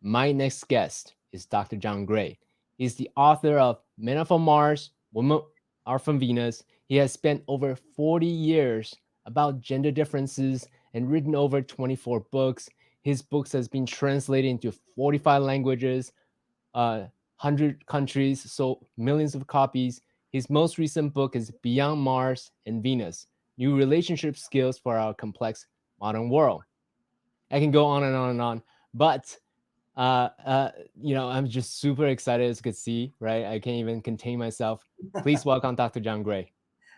My next guest is Dr. John Gray. He's the author of Men Are from Mars, Women Are from Venus. He has spent over 40 years about gender differences and written over 24 books. His books has been translated into 45 languages, 100 countries, sold millions of copies. His most recent book is Beyond Mars and Venus: New Relationship Skills for Our Complex Modern World. I can go on and on and on, but I'm just super excited, as you can see, right? I can't even contain myself. Please welcome Dr. John Gray.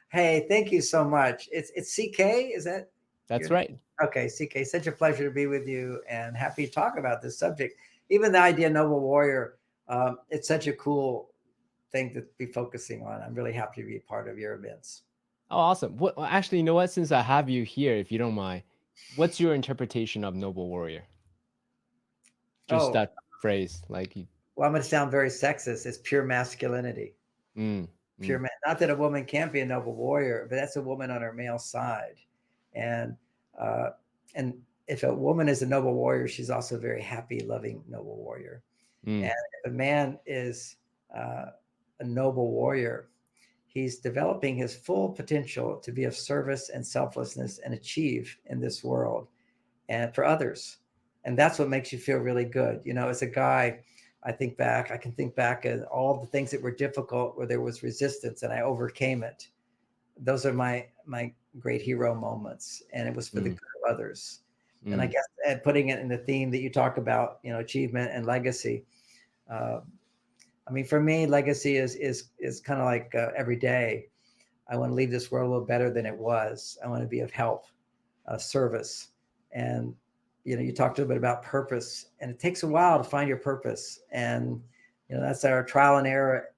Hey, thank you so much. It's CK, is that That's your name? right. Okay, CK, such a pleasure to be with you and happy to talk about this subject. Even the idea noble warrior, it's such a cool thing to be focusing on. I'm really happy to be part of your events. Oh, awesome. Well, actually, you know what? Since I have you here, if you don't mind, what's your interpretation of noble warrior? Just Oh, that phrase, like, well, I'm going to sound very sexist. It's pure masculinity. mm, Pure mm, man. Not that a woman can't be a noble warrior, but that's a woman on her male side. And uh, and if a woman is a noble warrior, she's also a very happy, loving noble warrior. And mm, if a man is uh, a noble warrior, he's developing his full potential to be of service and selflessness and achieve in this world and for others. And that's what makes you feel really good. You know, as a guy, I can think back at all the things that were difficult where there was resistance and I overcame it. Those are my great hero moments. And it was for the mm, good of others. And I mm, guess putting it in the theme that you talk about, you know, achievement and legacy. Uh, I mean, for me, legacy is kind of like every day. I want to leave this world a little better than it was. I want to be of help, service, and you know, you talked a little bit about purpose, and it takes a while to find your purpose, and you know, that's our trial and error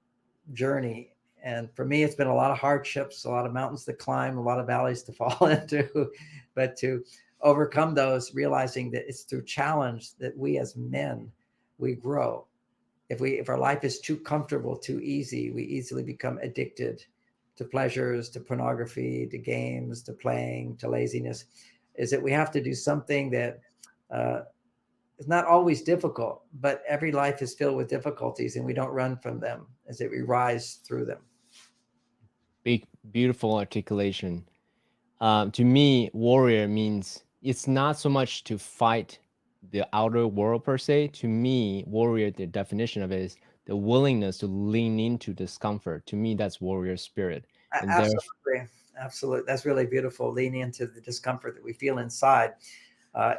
journey. And for me, it's been a lot of hardships, a lot of mountains to climb, a lot of valleys to fall into, but to overcome those, realizing that it's through challenge that we as men we grow. If our life is too comfortable, too easy, we easily become addicted to pleasures, to pornography, to games, to playing, to laziness. Is that we have to do something that uh, is not always difficult, but every life is filled with difficulties, and we don't run from them. As that we rise through them. big, beautiful articulation. To me, warrior means it's not so much to fight the outer world per se. To me, warrior, the definition of it is the willingness to lean into discomfort. To me, that's warrior spirit. And there, Absolutely, absolutely. That's really beautiful. Lean into the discomfort that we feel inside.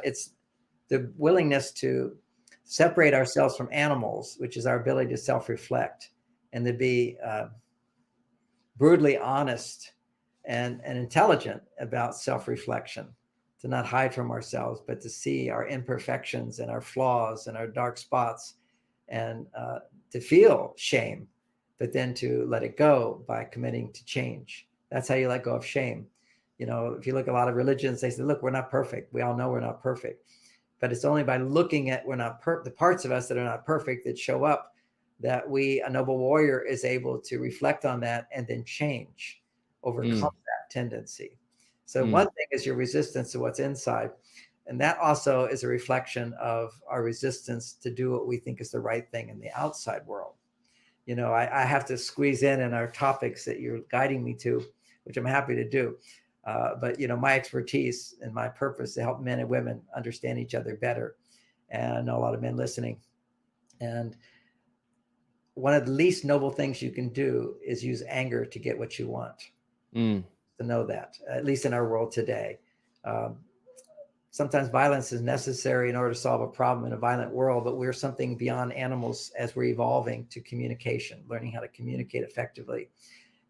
It's the willingness to separate ourselves from animals, which is our ability to self-reflect and to be brutally honest and intelligent about self-reflection, to not hide from ourselves, but to see our imperfections and our flaws and our dark spots, and to feel shame, but then to let it go by committing to change. That's how you let go of shame. You know, if you look at a lot of religions, they say, look, we're not perfect. We all know we're not perfect. But it's only by looking at the parts of us that are not perfect that show up, that a noble warrior is able to reflect on that and then change, overcome mm, that tendency. So mm, one thing is your resistance to what's inside. And that also is a reflection of our resistance to do what we think is the right thing in the outside world. You know, I have to squeeze in our topics that you're guiding me to, which I'm happy to do. But you know, my expertise and my purpose to help men and women understand each other better. And I know a lot of men listening. And one of the least noble things you can do is use anger to get what you want. mm, To know that, at least in our world today, um, sometimes violence is necessary in order to solve a problem in a violent world. But we're something beyond animals as we're evolving to communication, learning how to communicate effectively.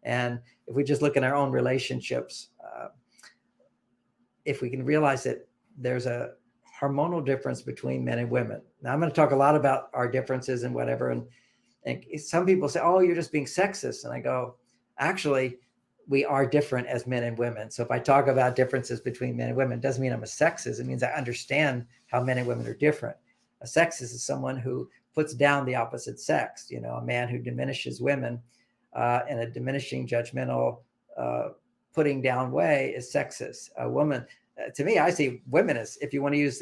And if we just look at our own relationships, if we can realize that there's a hormonal difference between men and women. Now, I'm going to talk a lot about our differences and whatever. And some people say, oh, you're just being sexist. And I go, actually, we are different as men and women. So if I talk about differences between men and women, it doesn't mean I'm a sexist. It means I understand how men and women are different. A sexist is someone who puts down the opposite sex, you know, a man who diminishes women in a diminishing, judgmental, uh, putting down way is sexist. A woman, to me, I see women as, if you want to use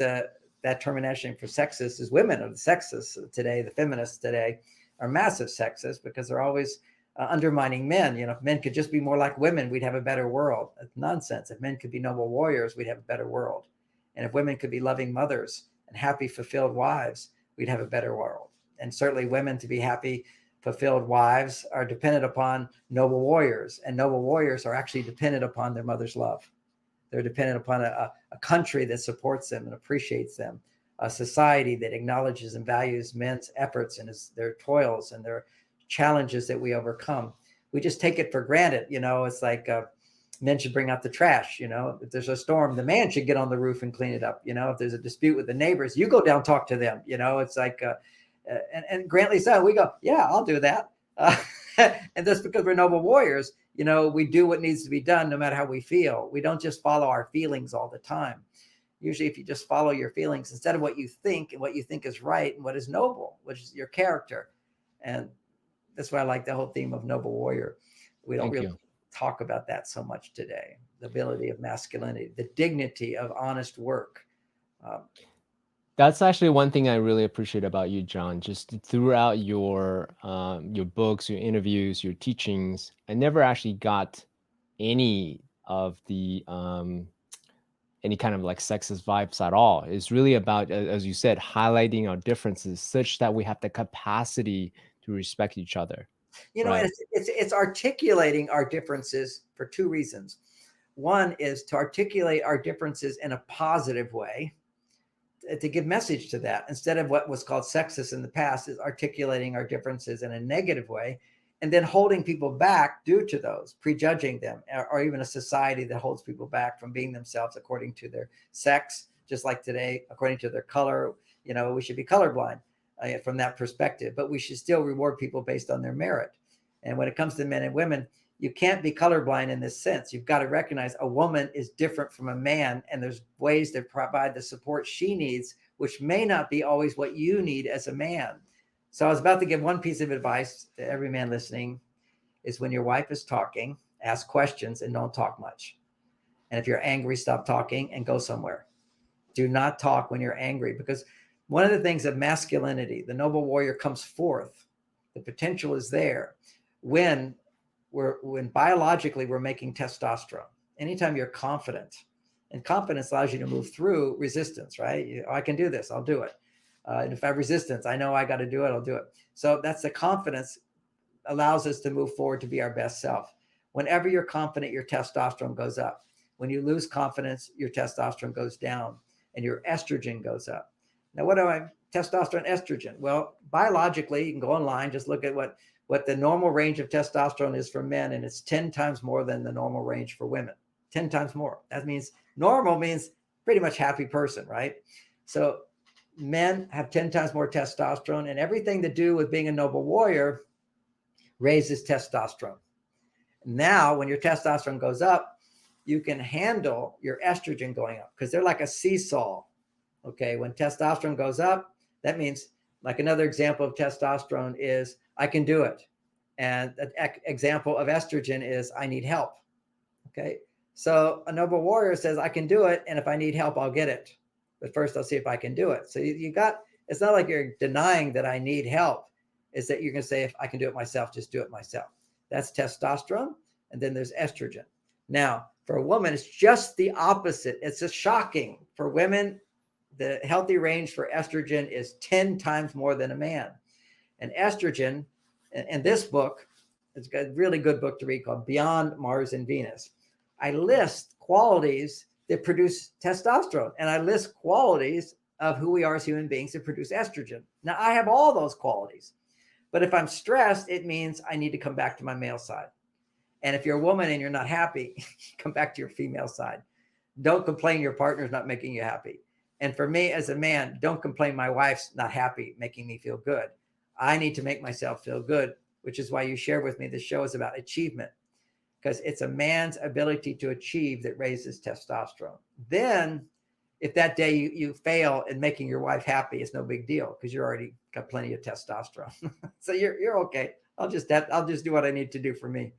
that termination for sexist is women are the sexists today. The feminists today are massive sexists because they're always undermining men. You know, if men could just be more like women, we'd have a better world. That's nonsense. If men could be noble warriors, we'd have a better world. And if women could be loving mothers and happy, fulfilled wives, we'd have a better world. And certainly women to be happy, fulfilled wives are dependent upon noble warriors. And noble warriors are actually dependent upon their mother's love. They're dependent upon a country that supports them and appreciates them, a society that acknowledges and values men's efforts and their toils and their challenges that we overcome. We just take it for granted. You know, it's like men should bring out the trash. You know, if there's a storm, the man should get on the roof and clean it up. You know, if there's a dispute with the neighbors, you go down, talk to them. You know, it's like, and Grantley said, we go, yeah, I'll do that. And that's because we're noble warriors. You know, we do what needs to be done no matter how we feel. We don't just follow our feelings all the time. Usually if you just follow your feelings instead of what you think and what you think is right and what is noble, which is your character. And that's why I like the whole theme of noble warrior. We don't really talk about that so much today. The ability of masculinity, the dignity of honest work. That's actually one thing I really appreciate about you, John. Just throughout your books, your interviews, your teachings, I never actually got any of the any kind of like sexist vibes at all. It's really about, as you said, highlighting our differences such that we have the capacity to respect each other. You know, right? and it's articulating our differences for two reasons. One is to articulate our differences in a positive way, to give message to that, instead of what was called sexist in the past, is articulating our differences in a negative way, and then holding people back due to those, prejudging them, or even a society that holds people back from being themselves according to their sex, just like today, according to their color. You know, we should be colorblind from that perspective, but we should still reward people based on their merit. And when it comes to men and women, you can't be colorblind in this sense. You've got to recognize a woman is different from a man, and there's ways to provide the support she needs, which may not be always what you need as a man. So I was about to give one piece of advice to every man listening, is when your wife is talking, ask questions and don't talk much. And if you're angry, stop talking and go somewhere. Do not talk when you're angry, because one of the things of masculinity, the noble warrior comes forth. The potential is there when biologically we're making testosterone. Anytime you're confident, and confidence allows you to move through resistance, right? I can do this, I'll do it. And if I have resistance, I know I got to do it, I'll do it. So that's the confidence allows us to move forward to be our best self. Whenever you're confident, your testosterone goes up. When you lose confidence, your testosterone goes down and your estrogen goes up. Now, what do I testosterone, estrogen? Well, biologically, you can go online, just look at what the normal range of testosterone is for men, and it's 10 times more than the normal range for women. 10 times more. That means normal means pretty much happy person, right? So men have 10 times more testosterone, and everything to do with being a noble warrior raises testosterone. Now, when your testosterone goes up, you can handle your estrogen going up, because they're like a seesaw. Okay, when testosterone goes up, that means, like, another example of testosterone is I can do it. And an example of estrogen is I need help. Okay, so a noble warrior says I can do it, and if I need help, I'll get it. But first, I'll see if I can do it. So you got, it's not like you're denying that I need help. It's that you're going to say, if I can do it myself, just do it myself. That's testosterone. And then there's estrogen. Now, for a woman, it's just the opposite. It's just shocking. For women, the healthy range for estrogen is 10 times more than a man. And estrogen, in this book, it's a really good book to read called Beyond Mars and Venus. I list qualities that produce testosterone, and I list qualities of who we are as human beings that produce estrogen. Now, I have all those qualities, but if I'm stressed, it means I need to come back to my male side. And if you're a woman and you're not happy, come back to your female side. Don't complain your partner's not making you happy. And for me as a man, don't complain my wife's not happy, making me feel good. I need to make myself feel good, which is why you share with me the show is about achievement, because it's a man's ability to achieve that raises testosterone. Then if that day you fail in making your wife happy, it's no big deal, because you're already got plenty of testosterone. So you're okay. I'll just do what I need to do for me.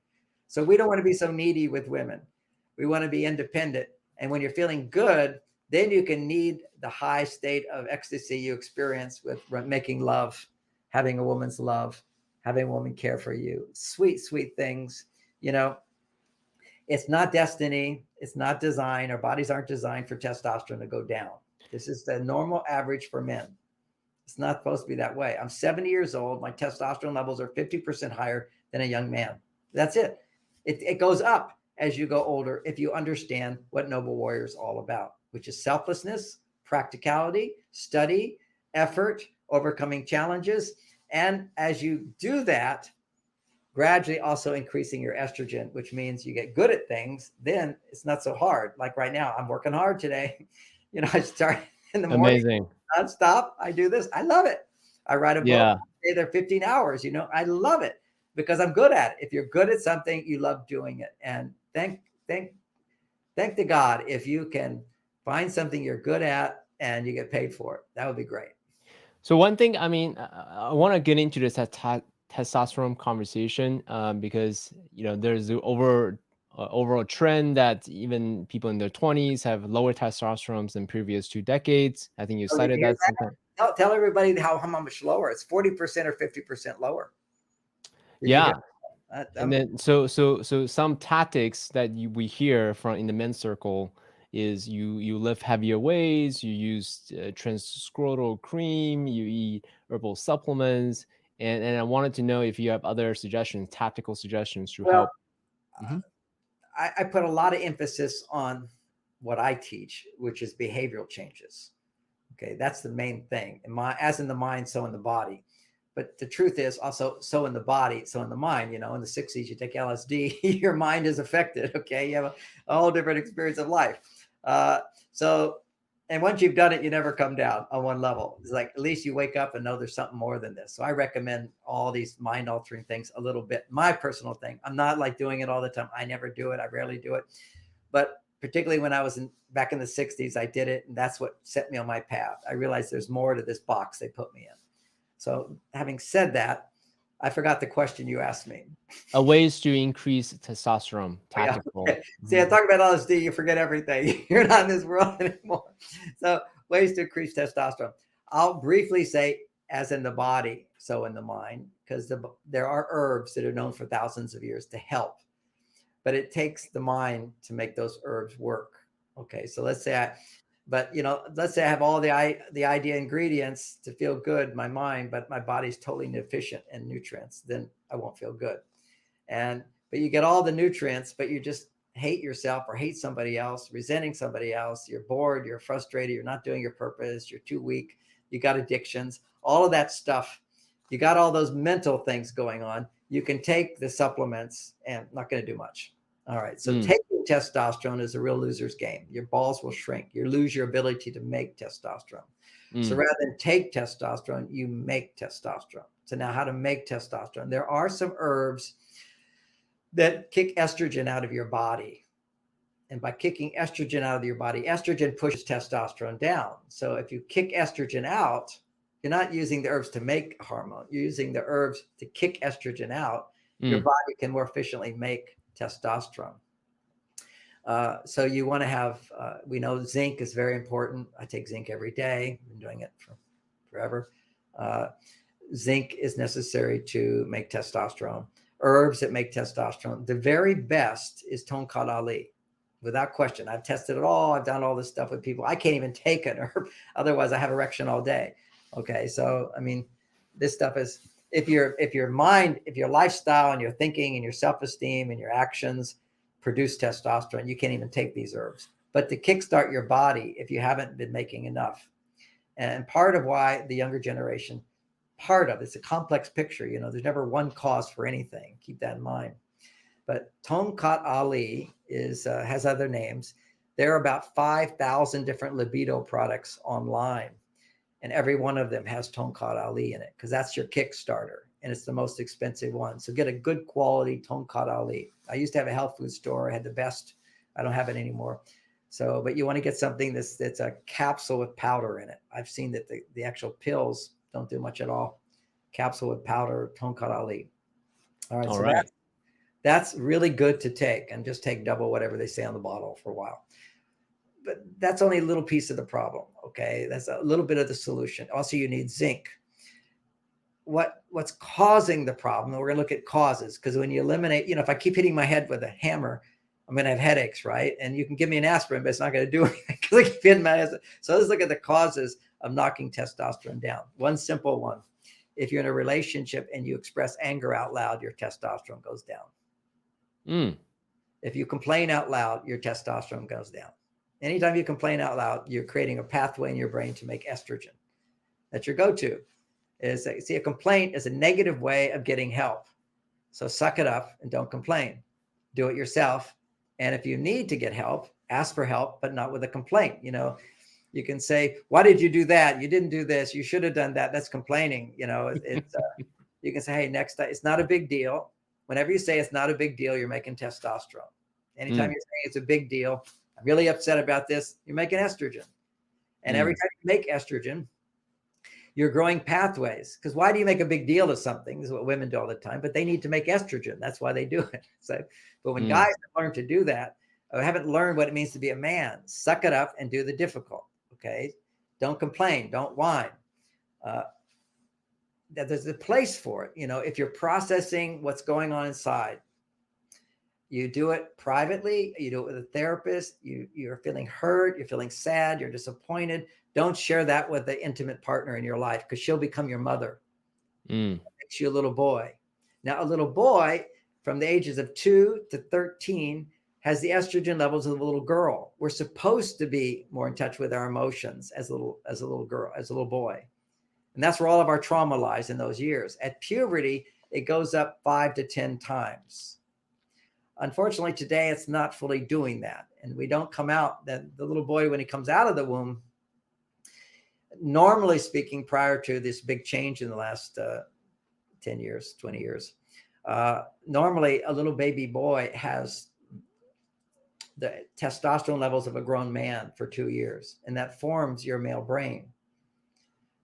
So we don't want to be so needy with women. We want to be independent. And when you're feeling good, then you can need the high state of ecstasy you experience with making love, having a woman's love, having a woman care for you. Sweet, sweet things. You know, it's not destiny. It's not design. Our bodies aren't designed for testosterone to go down. This is the normal average for men. It's not supposed to be that way. I'm 70 years old. My testosterone levels are 50% higher than a young man. That's it. It goes up as you go older if you understand what Noble Warrior is all about, which is selflessness, practicality, study, effort, overcoming challenges. And as you do that, gradually also increasing your estrogen, which means you get good at things. Then it's not so hard. Like right now, I'm working hard today. You know, I start in the morning Amazing. nonstop. I do this. I love it. I write a book. Yeah. I stay there 15 hours. You know, I love it because I'm good at it. If you're good at something, you love doing it. And thank to God if you can find something you're good at and you get paid for it. That would be great. So one thing, I mean, I want to get into this testosterone conversation because there's the overall trend that even people in their 20s have lower testosterone than previous 2 decades. I think you So did cited you hear that sometime. that? Tell everybody how much lower. It's 40% or 50% lower. Did you hear Yeah. that? And then so some tactics that we hear from in the men's circle is you lift heavier weights, you use transscrotal cream, you eat herbal supplements, and I wanted to know if you have other suggestions, tactical suggestions to Well, help. Mhm. I put a lot of emphasis on what I teach, which is behavioral changes. Okay, that's the main thing. As in the mind, so in the body. But the truth is also so in the body, so in the mind. You know, in the 60s, you take LSD, your mind is affected. Okay, you have a whole different experience of life. So, and once you've done it, you never come down on one level. It's like at least you wake up and know there's something more than this. So I recommend all these mind altering things a little bit. My personal thing. I'm not like doing it all the time. I never do it. I rarely do it. But particularly when I was back in the 60s, I did it. And that's what set me on my path. I realized there's more to this box they put me in. So having said that, I forgot the question you asked me. Ways to increase testosterone, Yeah, tactical. okay. See, I talk about LSD, you forget everything. You're not in this world anymore. So ways to increase testosterone. I'll briefly say, as in the body, so in the mind, because there are herbs that are known for thousands of years to help. But it takes the mind to make those herbs work. Okay, so let's say let's say I have all the idea ingredients to feel good in my mind, but my body's totally deficient in nutrients, then I won't feel good. But you get all the nutrients, but you just hate yourself or hate somebody else, resenting somebody else. You're bored, you're frustrated, you're not doing your purpose, you're too weak, you got addictions, all of that stuff. You got all those mental things going on. You can take the supplements and not going to do much. All right. So taking testosterone is a real loser's game. Your balls will shrink. You lose your ability to make testosterone. So rather than take testosterone, you make testosterone. So now how to make testosterone? There are some herbs that kick estrogen out of your body. And by kicking estrogen out of your body, estrogen pushes testosterone down. So if you kick estrogen out, you're not using the herbs to make a hormone. You're using the herbs to kick estrogen out. Your body can more efficiently make testosterone. So you want to have, we know zinc is very important. I take zinc every day. I've been doing it for forever. Zinc is necessary to make testosterone. Herbs that make testosterone. The very best is Tonkat Ali. Without question. I've tested it all. I've done all this stuff with people. I can't even take an herb. Otherwise, I have erection all day. Okay. So, I mean, this stuff is, if your mind, if your lifestyle and your thinking and your self-esteem and your actions produce testosterone, you can't even take these herbs. But to kickstart your body, if you haven't been making enough. And part of why the younger generation, it's a complex picture. You know, there's never one cause for anything. Keep that in mind. But Tonkat Ali has other names. There are about 5,000 different libido products online, and every one of them has Tonkat Ali in it because that's your Kickstarter, and it's the most expensive one. So get a good quality Tonkat Ali. I used to have a health food store. I had the best. I don't have it anymore. So, but you want to get something that's a capsule with powder in it. I've seen that the actual pills don't do much at all. Capsule with powder, Tonkat Ali. All right. All So right. that's really good to take, and just take double whatever they say on the bottle for a while. but that's only a little piece of the problem. Okay, that's a little bit of the solution. Also, you need zinc. What's causing the problem? We're going to look at causes, because when you eliminate, if I keep hitting my head with a hammer, I'm going to have headaches, right? And you can give me an aspirin, but it's not going to do anything because I keep hitting my head. So let's look at the causes of knocking testosterone down. One simple one: if you're in a relationship and you express anger out loud, your testosterone goes down. If you complain out loud, your testosterone goes down. Anytime you complain out loud, you're creating a pathway in your brain to make estrogen. That's your go-to. See, a complaint is a negative way of getting help. So suck it up and don't complain. Do it yourself. And if you need to get help, ask for help, but not with a complaint. You can say, why did you do that? You didn't do this. You should have done that. That's complaining. You can say, hey, next time, it's not a big deal. Whenever you say it's not a big deal, you're making testosterone. Anytime you're saying it's a big deal, I'm really upset about this, you're making estrogen. And every time you make estrogen, you're growing pathways. Because why do you make a big deal of something? This is what women do all the time, but they need to make estrogen. That's why they do it. But when guys have learned to do that, or haven't learned what it means to be a man, suck it up and do the difficult. Okay, don't complain, don't whine. That there's a place for it. If you're processing what's going on inside, you do it privately, you do it with a therapist, you're feeling hurt, you're feeling sad, you're disappointed. Don't share that with the intimate partner in your life, because she'll become your mother. That makes you a little boy. Now, a little boy from the ages of 2 to 13 has the estrogen levels of a little girl. We're supposed to be more in touch with our emotions as a little girl, as a little boy. And that's where all of our trauma lies in those years. At puberty, it goes up 5 to 10 times. Unfortunately, today, it's not fully doing that. And we don't come out, the little boy, when he comes out of the womb, normally speaking, prior to this big change in the last 10 years, 20 years, normally a little baby boy has the testosterone levels of a grown man for 2 years, and that forms your male brain.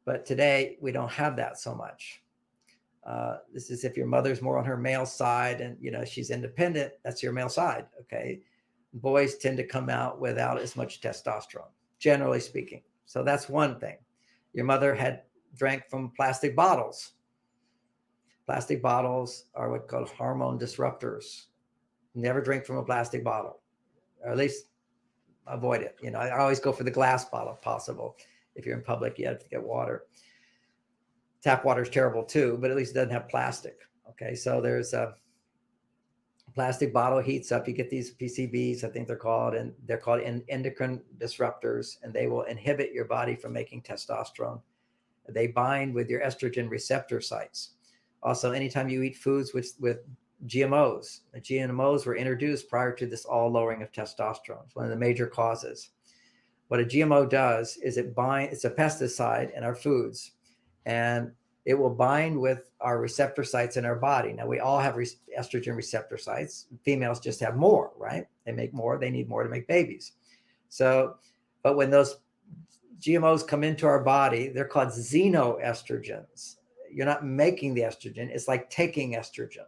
But today, we don't have that so much. This is if your mother's more on her male side and, she's independent, that's your male side, okay? Boys tend to come out without as much testosterone, generally speaking. So that's one thing. Your mother had drank from plastic bottles. Plastic bottles are what's called hormone disruptors. Never drink from a plastic bottle, or at least avoid it. I always go for the glass bottle if possible. If you're in public, you have to get water. Tap water is terrible too, but at least it doesn't have plastic. Okay, so there's a plastic bottle, heats up. You get these PCBs, I think they're called, and they're called endocrine disruptors, and they will inhibit your body from making testosterone. They bind with your estrogen receptor sites. Also, anytime you eat foods with GMOs, the GMOs were introduced prior to this all lowering of testosterone. It's one of the major causes. What a GMO does is it's a pesticide in our foods, and it will bind with our receptor sites in our body. Now, we all have estrogen receptor sites. Females just have more, right? They make more. They need more to make babies. But when those GMOs come into our body, they're called xenoestrogens. You're not making the estrogen. It's like taking estrogen.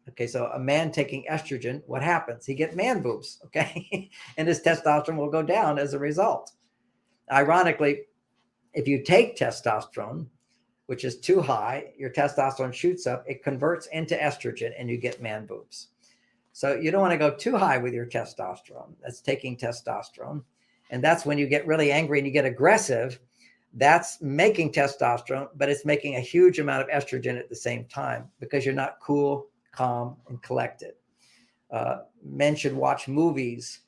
Okay, so a man taking estrogen, what happens? He gets man boobs, okay? And his testosterone will go down as a result. Ironically, if you take testosterone, which is too high, your testosterone shoots up, it converts into estrogen, and you get man boobs. So you don't want to go too high with your testosterone. That's taking testosterone. And that's when you get really angry and you get aggressive. That's making testosterone, but it's making a huge amount of estrogen at the same time, because you're not cool, calm, and collected. Men should watch movies,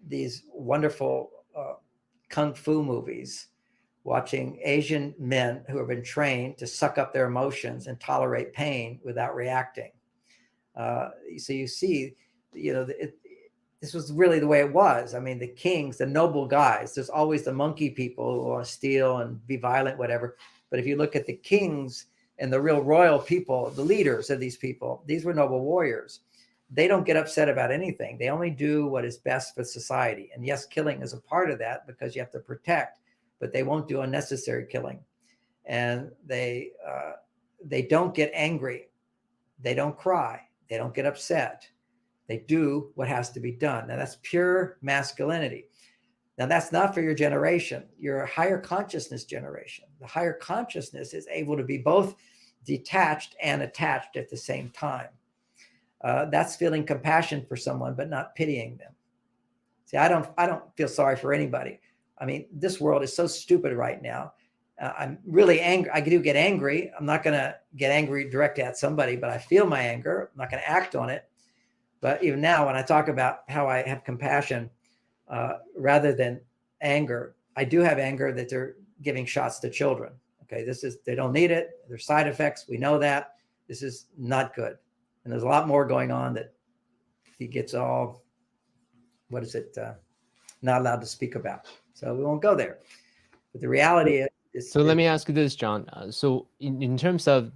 these wonderful kung fu movies, watching Asian men who have been trained to suck up their emotions and tolerate pain without reacting. So you see, this was really the way it was. I mean, the kings, the noble guys, there's always the monkey people who want to steal and be violent, whatever. But if you look at the kings and the real royal people, the leaders of these people, these were noble warriors. They don't get upset about anything. They only do what is best for society. And yes, killing is a part of that, because you have to protect, but they won't do unnecessary killing. And they don't get angry. They don't cry. They don't get upset. They do what has to be done. Now that's pure masculinity. Now that's not for your generation. You're a higher consciousness generation. The higher consciousness is able to be both detached and attached at the same time. That's feeling compassion for someone, but not pitying them. See, I don't feel sorry for anybody. I mean, this world is so stupid right now. I'm really angry. I do get angry. I'm not going to get angry directly at somebody, but I feel my anger. I'm not going to act on it. But even now, when I talk about how I have compassion rather than anger, I do have anger that they're giving shots to children. Okay, they don't need it. There's side effects. We know that. This is not good. And there's a lot more going on that he gets all, what is it, not allowed to speak about. So we won't go there. But the reality is. So let me ask you this, John. So in terms of,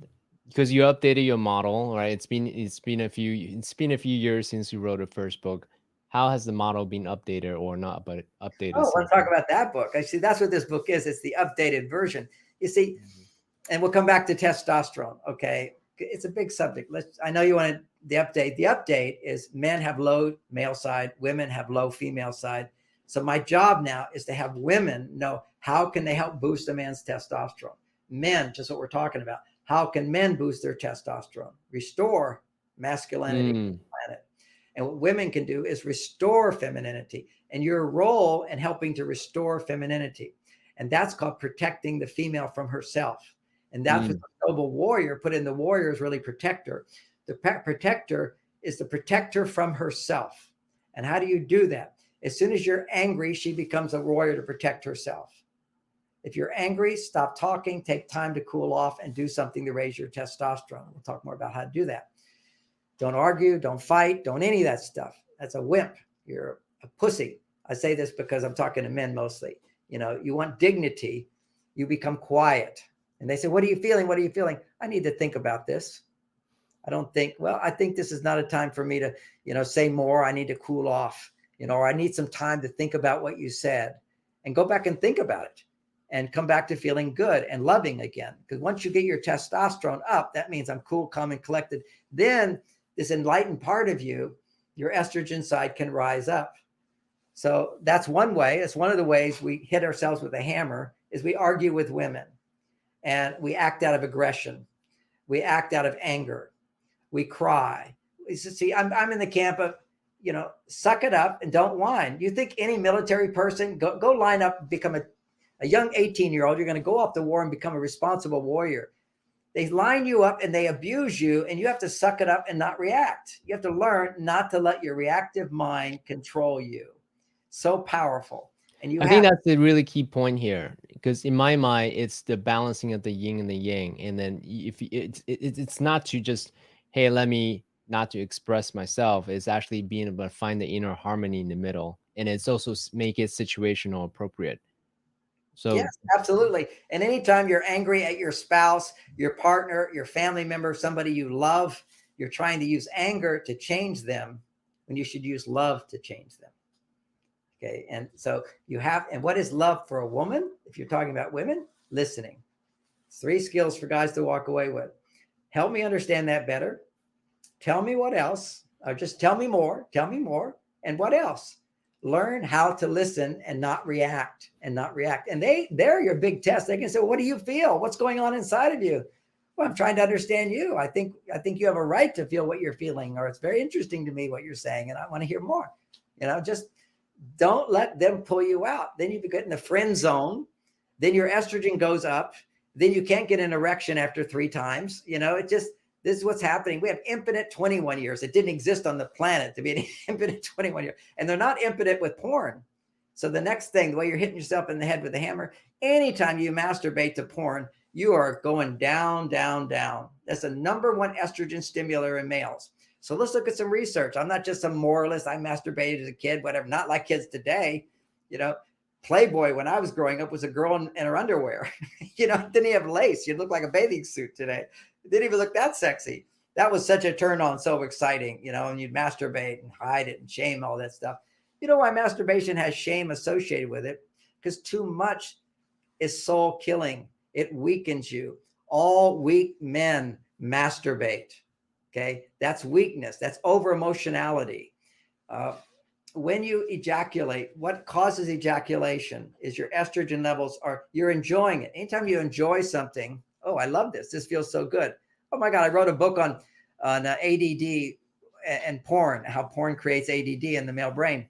because you updated your model, right? It's been a few years since you wrote the first book. How has the model been updated or not, but updated? Oh, let's talk about that book. I see that's what this book is. It's the updated version. You see, and we'll come back to testosterone. Okay, it's a big subject. I know you wanted the update. The update is men have low male side, women have low female side. So my job now is to have women know how can they help boost a man's testosterone. Men, just what we're talking about. How can men boost their testosterone? Restore masculinity on the planet. And what women can do is restore femininity. And your role in helping to restore femininity. And that's called protecting the female from herself. And that's what the noble warrior put in. The warrior is really protector. The protector is the protector from herself. And how do you do that? As soon as you're angry, she becomes a warrior to protect herself. If you're angry, stop talking, take time to cool off and do something to raise your testosterone. We'll talk more about how to do that. Don't argue, don't fight, don't any of that stuff. That's a wimp. You're a pussy. I say this because I'm talking to men mostly. You know, you want dignity, you become quiet. And they say, what are you feeling? What are you feeling? I need to think about this. I think this is not a time for me to, say more. I need to cool off, or I need some time to think about what you said, and go back and think about it and come back to feeling good and loving again. Because once you get your testosterone up, that means I'm cool, calm, and collected. Then this enlightened part of you, your estrogen side, can rise up. So that's one way. It's one of the ways we hit ourselves with a hammer is we argue with women and we act out of aggression. We act out of anger. We cry. See, I'm in the camp of, suck it up and don't whine. You think any military person, go line up and become a young 18-year-old, you're going to go off to war and become a responsible warrior. They line you up and they abuse you, and you have to suck it up and not react. You have to learn not to let your reactive mind control you. So powerful. And I think that's the really key point here, because in my mind, it's the balancing of the yin and the yang. And then if it's not to just, hey, let me not to express myself. It's actually being able to find the inner harmony in the middle. And it's also make it situational appropriate. So yes, absolutely. And anytime you're angry at your spouse, your partner, your family member, somebody you love, you're trying to use anger to change them when you should use love to change them. Okay. And so and what is love for a woman? If you're talking about women, listening. 3 skills for guys to walk away with. Help me understand that better. Tell me what else, or just tell me more. And what else? Learn how to listen and not react. And they're your big test. They can say, well, what do you feel? What's going on inside of you? Well, I'm trying to understand you. I think you have a right to feel what you're feeling, or it's very interesting to me what you're saying, and I want to hear more. Just don't let them pull you out. Then you get in the friend zone. Then your estrogen goes up. Then you can't get an erection after 3 times. This is what's happening. We have impotent 21 years. It didn't exist on the planet to be an impotent 21 years. And they're not impotent with porn. So the next thing, the way you're hitting yourself in the head with a hammer, anytime you masturbate to porn, you are going down, down, down. That's the #1 estrogen stimulator in males. So let's look at some research. I'm not just some moralist. I masturbated as a kid, whatever. Not like kids today. Playboy when I was growing up was a girl in her underwear. Didn't even have lace. You look like a bathing suit today. It didn't even look that sexy. That was such a turn on, so exciting, and you'd masturbate and hide it and shame, all that stuff. You know why masturbation has shame associated with it? Because too much is soul killing. It weakens you. All weak men masturbate. Okay, that's weakness. That's over emotionality. Uh, when you ejaculate, what causes ejaculation is your estrogen levels are, you're enjoying it. Anytime you enjoy something, oh, I love this. This feels so good. Oh my God, I wrote a book on ADD and porn, how porn creates ADD in the male brain.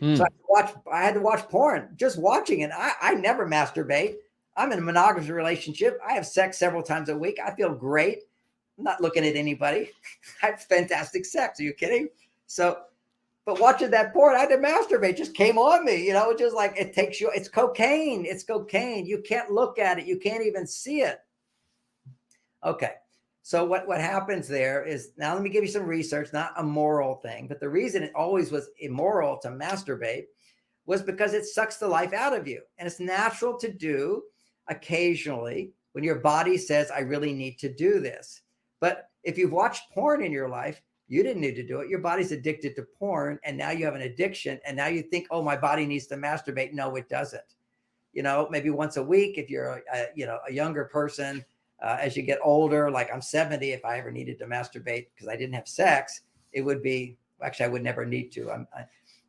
So Mm. I had to watch porn, just watching it. I never masturbate. I'm in a monogamous relationship. I have sex several times a week. I feel great. I'm not looking at anybody. I have fantastic sex. Are you kidding? So, but watching that porn, I had to masturbate. Just came on me, just like it takes you. It's cocaine. It's cocaine. You can't look at it. You can't even see it. Okay. So what happens there is, now let me give you some research, not a moral thing, but the reason it always was immoral to masturbate was because it sucks the life out of you. And it's natural to do occasionally when your body says, I really need to do this. But if you've watched porn in your life, you didn't need to do it. Your body's addicted to porn, and now you have an addiction, and now you think, oh, my body needs to masturbate. No, it doesn't. Maybe once a week if you're a younger person. As you get older, like I'm 70, if I ever needed to masturbate because I didn't have sex, it would be, actually, I would never need to.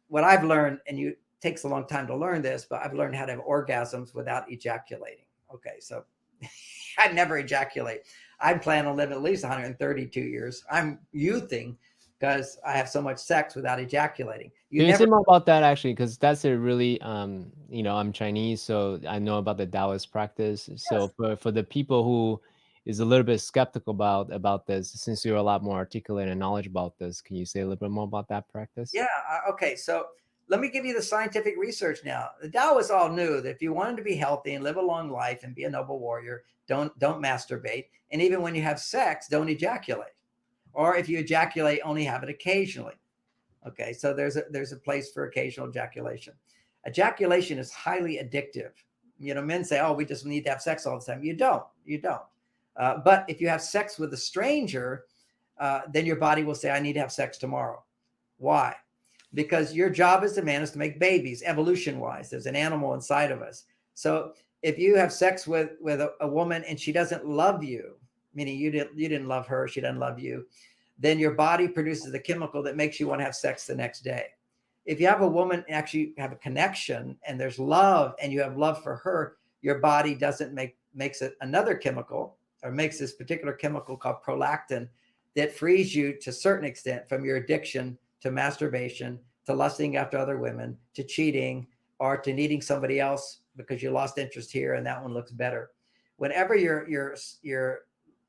What I've learned, and it takes a long time to learn this, but I've learned how to have orgasms without ejaculating. Okay, so I never ejaculate. I plan on living at least 132 years. I'm youthing because I have so much sex without ejaculating. Can you say more about that actually? Because that's a really, I'm Chinese, so I know about the Taoist practice. So Yes. for the people who is a little bit skeptical about this, since you're a lot more articulate and knowledgeable about this, can you say a little bit more about that practice? Yeah. Okay. So let me give you the scientific research now. The Taoists all knew that if you wanted to be healthy and live a long life and be a noble warrior, don't masturbate. And even when you have sex, don't ejaculate. Or if you ejaculate, only have it occasionally. Okay. So there's a place for occasional ejaculation. Ejaculation is highly addictive. Men say, oh, we just need to have sex all the time. You don't. You don't. But if you have sex with a stranger, then your body will say, I need to have sex tomorrow. Why? Because your job as a man is to make babies, evolution wise. There's an animal inside of us. So if you have sex with a woman and she doesn't love you, meaning you didn't love her, she doesn't love you, then your body produces a chemical that makes you want to have sex the next day. If you have a woman and actually have a connection and there's love and you have love for her, your body doesn't makes it another chemical, or makes this particular chemical called prolactin, that frees you to a certain extent from your addiction to masturbation, to lusting after other women, to cheating, or to needing somebody else because you lost interest here and that one looks better. Whenever your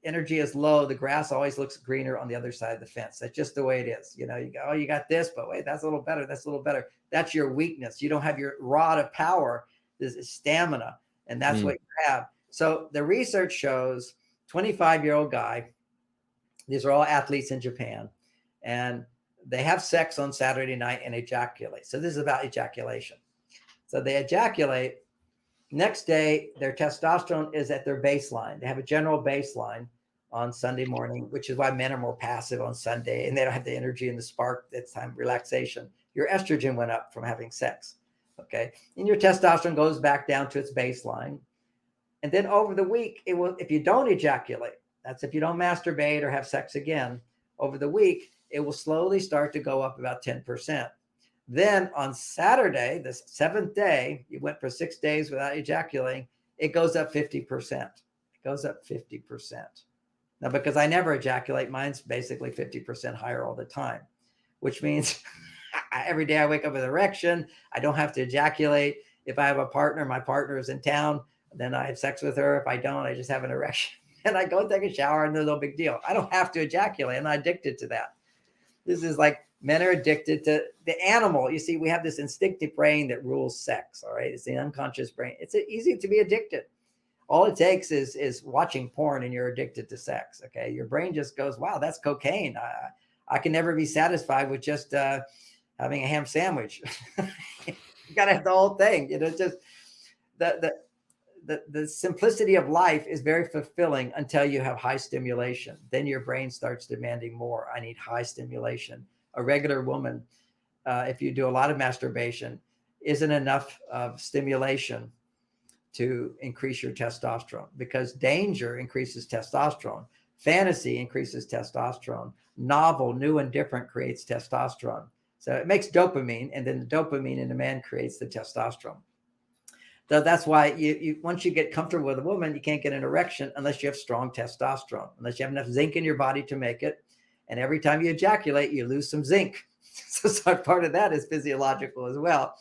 energy is low, the grass always looks greener on the other side of the fence. That's just the way it is. You go, oh, you got this, but wait, that's a little better. That's a little better. That's your weakness. You don't have your rod of power. This is stamina, and that's what you have. So the research shows 25-year-old guy, these are all athletes in Japan, and they have sex on Saturday night and ejaculate. So this is about ejaculation. So they ejaculate. Next day, their testosterone is at their baseline. They have a general baseline on Sunday morning, which is why men are more passive on Sunday and they don't have the energy and the spark. That's time relaxation. Your estrogen went up from having sex. Okay. And your testosterone goes back down to its baseline. And then over the week, it will, if you don't ejaculate, that's if you don't masturbate or have sex again, over the week, it will slowly start to go up about 10%. Then on Saturday, the seventh day, you went for 6 days without ejaculating, it goes up 50%. It goes up 50%. Now, because I never ejaculate, mine's basically 50% higher all the time, which means every day I wake up with erection. I don't have to ejaculate. If I have a partner, my partner is in town, then I have sex with her. If I don't, I just have an erection. And I go take a shower and there's no big deal. I don't have to ejaculate. I'm not addicted to that. This is like men are addicted to the animal. You see, we have this instinctive brain that rules sex. All right. It's the unconscious brain. It's easy to be addicted. All it takes is watching porn and you're addicted to sex. Okay. Your brain just goes, wow, that's cocaine. I can never be satisfied with just having a ham sandwich. You got to have the whole thing. Just the simplicity of life is very fulfilling until you have high stimulation. Then your brain starts demanding more. I need high stimulation. A regular woman, if you do a lot of masturbation, isn't enough of stimulation to increase your testosterone, because danger increases testosterone. Fantasy increases testosterone. Novel, new, and different creates testosterone. So it makes dopamine, and then the dopamine in the man creates the testosterone. So that's why you once you get comfortable with a woman, you can't get an erection unless you have strong testosterone, unless you have enough zinc in your body to make it. And every time you ejaculate, you lose some zinc. So part of that is physiological as well.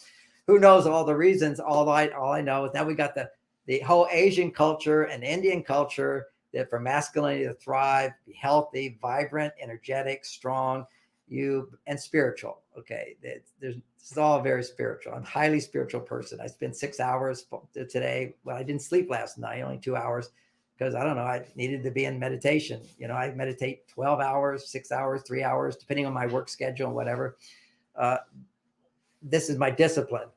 Who knows all the reasons? All I know is now we got the whole Asian culture and Indian culture that for masculinity to thrive, be healthy, vibrant, energetic, strong, and spiritual. Okay, this is all very spiritual. I'm a highly spiritual person. I spent 6 hours today. Well, I didn't sleep last night, only 2 hours, because I don't know, I needed to be in meditation. I meditate 12 hours, 6 hours, 3 hours, depending on my work schedule and whatever. This is my discipline.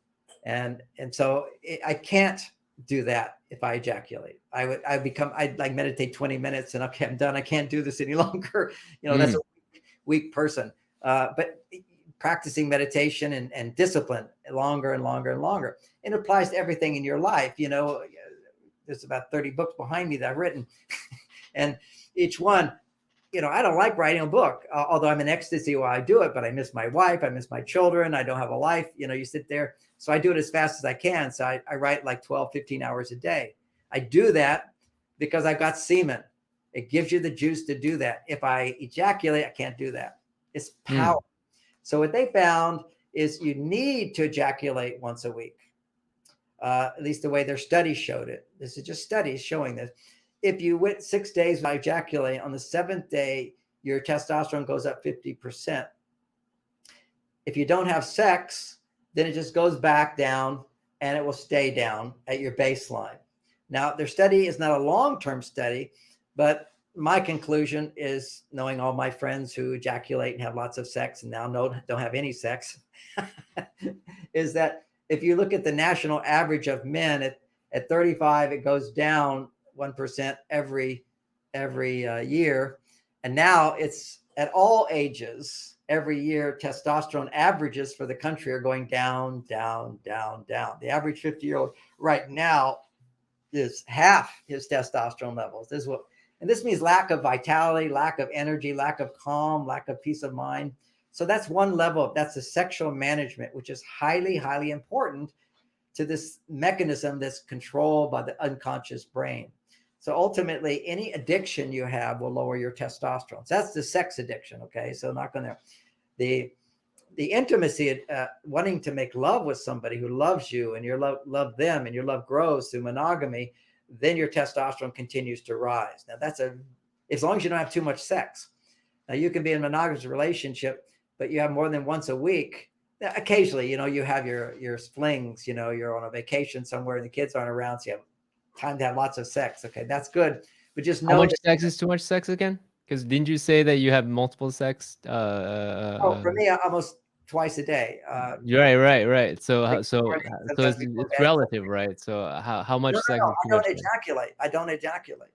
And so I can't do that if I ejaculate. I'd like meditate 20 minutes and okay, I'm done. I can't do this any longer. That's a weak person. But practicing meditation and discipline longer and longer and longer. It applies to everything in your life. There's about 30 books behind me that I've written. And each one, I don't like writing a book, although I'm in ecstasy while I do it, but I miss my wife. I miss my children. I don't have a life. You sit there. So I do it as fast as I can. So I write like 12, 15 hours a day. I do that because I've got semen. It gives you the juice to do that. If I ejaculate, I can't do that. It's power. So what they found is you need to ejaculate once a week. At least the way their studies showed it. This is just studies showing this. If you went 6 days without ejaculating, on the 7th day, your testosterone goes up 50%. If you don't have sex, then it just goes back down and it will stay down at your baseline. Now, their study is not a long-term study, but my conclusion is, knowing all my friends who ejaculate and have lots of sex and now don't have any sex, is that if you look at the national average of men at 35, it goes down 1% every year. And now it's at all ages, every year, testosterone averages for the country are going down, down, down, down. The average 50-year-old right now is half his testosterone levels. This means lack of vitality, lack of energy, lack of calm, lack of peace of mind. So that's one level. That's the sexual management, which is highly, highly important to this mechanism that's controlled by the unconscious brain. So ultimately, any addiction you have will lower your testosterone. So that's the sex addiction. Okay, so not going to the intimacy, wanting to make love with somebody who loves you and you love them and your love grows through monogamy, then your testosterone continues to rise. Now as long as you don't have too much sex. Now you can be in a monogamous relationship, but you have more than once a week. Occasionally, you have your flings, you're on a vacation somewhere and the kids aren't around, so you have time to have lots of sex. Okay, that's good. But just know how much sex is too much sex again? Because didn't you say that you have multiple sex? For me, almost twice a day. Right. So Sometimes before it's bed. relative, right? So how much No. sex is too much? I don't ejaculate.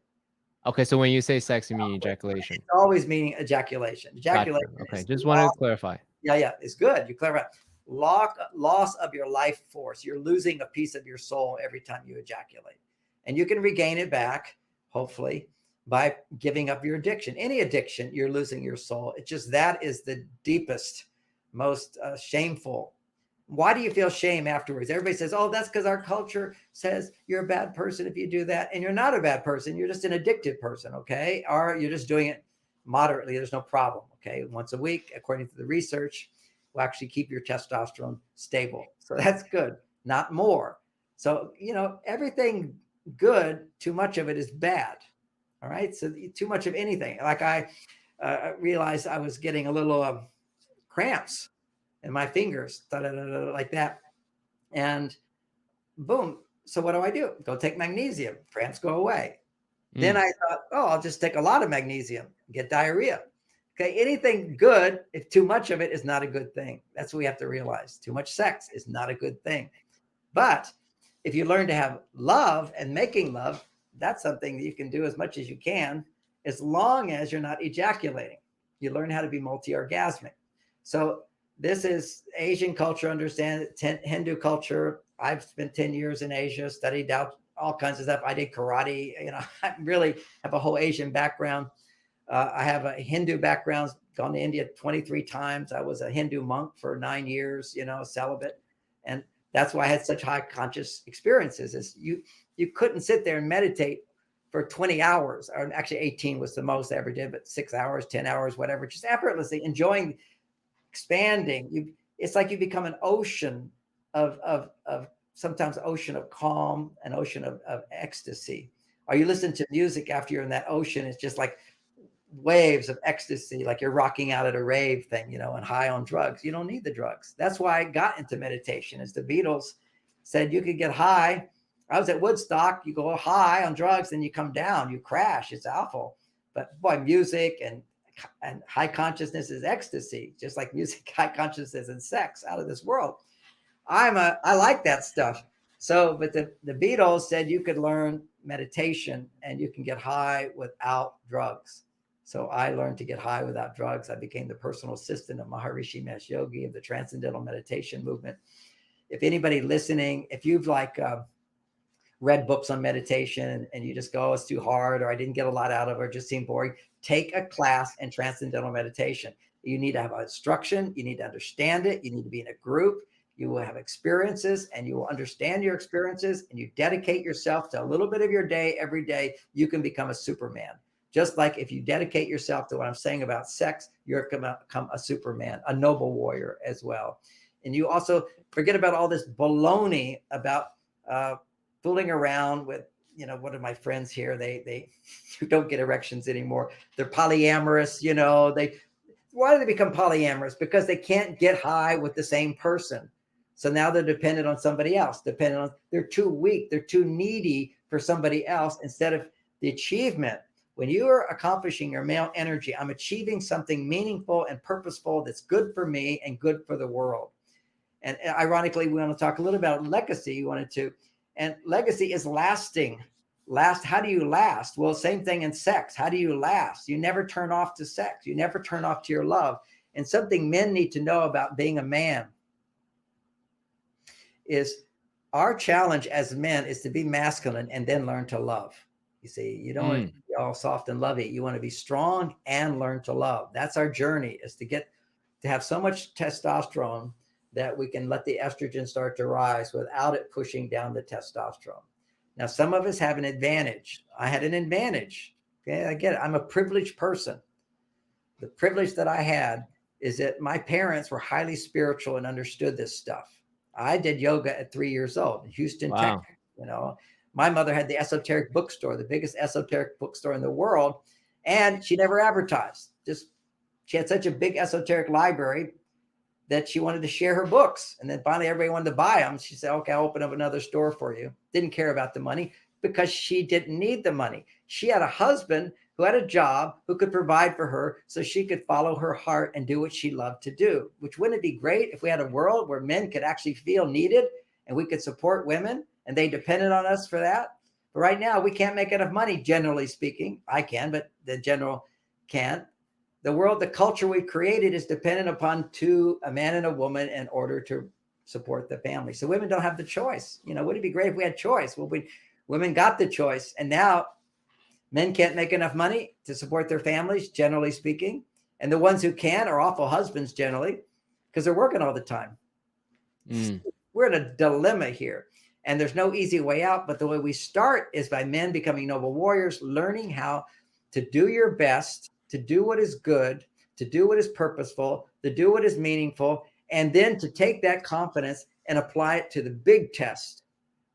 Okay, so when you say sex, you mean ejaculation. It's always meaning ejaculation. Gotcha. Ejaculation. Okay, Is just wanted to clarify. Yeah, it's good. You clarify. Loss of your life force. You're losing a piece of your soul every time you ejaculate, and you can regain it back, hopefully, by giving up your addiction. Any addiction, you're losing your soul. It's just that is the deepest, most shameful. Why do you feel shame afterwards? Everybody says, oh, that's because our culture says you're a bad person if you do that. And you're not a bad person. You're just an addicted person, okay? Or you're just doing it moderately. There's no problem, okay? Once a week, according to the research, will actually keep your testosterone stable. So that's good, not more. So, everything good, too much of it is bad, all right? So too much of anything. Like I realized I was getting a little cramps in my fingers, like that. And boom. So what do? Go take magnesium. Cramps go away. Then I thought, oh, I'll just take a lot of magnesium, get diarrhea. Okay, anything good, if too much of it is not a good thing. That's what we have to realize. Too much sex is not a good thing. But if you learn to have love and making love, that's something that you can do as much as you can, as long as you're not ejaculating. You learn how to be multi-orgasmic. So this is Asian culture, understand it, Hindu culture. I've spent 10 years in Asia, studied out all kinds of stuff. I did karate, I really have a whole Asian background. I have a Hindu background, gone to India 23 times. I was a Hindu monk for 9 years, celibate. And that's why I had such high conscious experiences. Is you couldn't sit there and meditate for 20 hours, or actually 18 was the most I ever did, but 6 hours, 10 hours, whatever, just effortlessly enjoying, expanding. It's like you become an ocean of sometimes ocean of calm, an ocean of ecstasy. Or you listen to music after you're in that ocean, it's just like waves of ecstasy, like you're rocking out at a rave thing, and high on drugs. You don't need the drugs. That's why I got into meditation. As the Beatles said, you could get high. I was at Woodstock. You go high on drugs, then you come down, you crash. It's awful. But boy, music and high consciousness is ecstasy, just like music, high consciousness and sex, out of this world. I like that stuff. So, but the Beatles said you could learn meditation and you can get high without drugs. So I learned to get high without drugs. I became the personal assistant of Maharishi Mahesh Yogi of the Transcendental Meditation Movement. If anybody listening, if you've read books on meditation and you just go, oh, it's too hard, or I didn't get a lot out of it, or it just seemed boring, take a class in Transcendental Meditation. You need to have instruction. You need to understand it. You need to be in a group. You will have experiences and you will understand your experiences, and you dedicate yourself to a little bit of your day every day. You can become a Superman. Just like if you dedicate yourself to what I'm saying about sex, you're going to become a Superman, a noble warrior as well. And you also forget about all this baloney about fooling around with, one of my friends here, they don't get erections anymore. They're polyamorous, why do they become polyamorous? Because they can't get high with the same person. So now they're dependent on somebody else, they're too weak, they're too needy for somebody else instead of the achievement. When you are accomplishing your male energy, I'm achieving something meaningful and purposeful that's good for me and good for the world. And ironically, we want to talk a little about legacy. You wanted to, and legacy is lasting. How do you last? Well, same thing in sex. How do you last? You never turn off to sex. You never turn off to your love. And something men need to know about being a man is our challenge as men is to be masculine and then learn to love. You see, you don't want to be all soft and lovey. You want to be strong and learn to love. That's our journey, is to have so much testosterone that we can let the estrogen start to rise without it pushing down the testosterone. Now, some of us have an advantage. I had an advantage. Okay, I get it. I'm a privileged person. The privilege that I had is that my parents were highly spiritual and understood this stuff. I did yoga at 3 years old in Houston, Wow. Texas. My mother had the esoteric bookstore, the biggest esoteric bookstore in the world, and she never advertised. She had such a big esoteric library that she wanted to share her books. And then finally everybody wanted to buy them. She said, okay, I'll open up another store for you. Didn't care about the money because she didn't need the money. She had a husband who had a job, who could provide for her so she could follow her heart and do what she loved to do. Which, wouldn't it be great if we had a world where men could actually feel needed and we could support women and they depended on us for that? But right now we can't make enough money, generally speaking. I can, but the general can't. The world, the culture we've created is dependent upon a man and a woman in order to support the family. So women don't have the choice. Would it be great if we had choice? Well, women got the choice. And now men can't make enough money to support their families, generally speaking. And the ones who can are awful husbands, generally, because they're working all the time. We're in a dilemma here. And there's no easy way out. But the way we start is by men becoming noble warriors, learning how to do your best, to do what is good, to do what is purposeful, to do what is meaningful, and then to take that confidence and apply it to the big test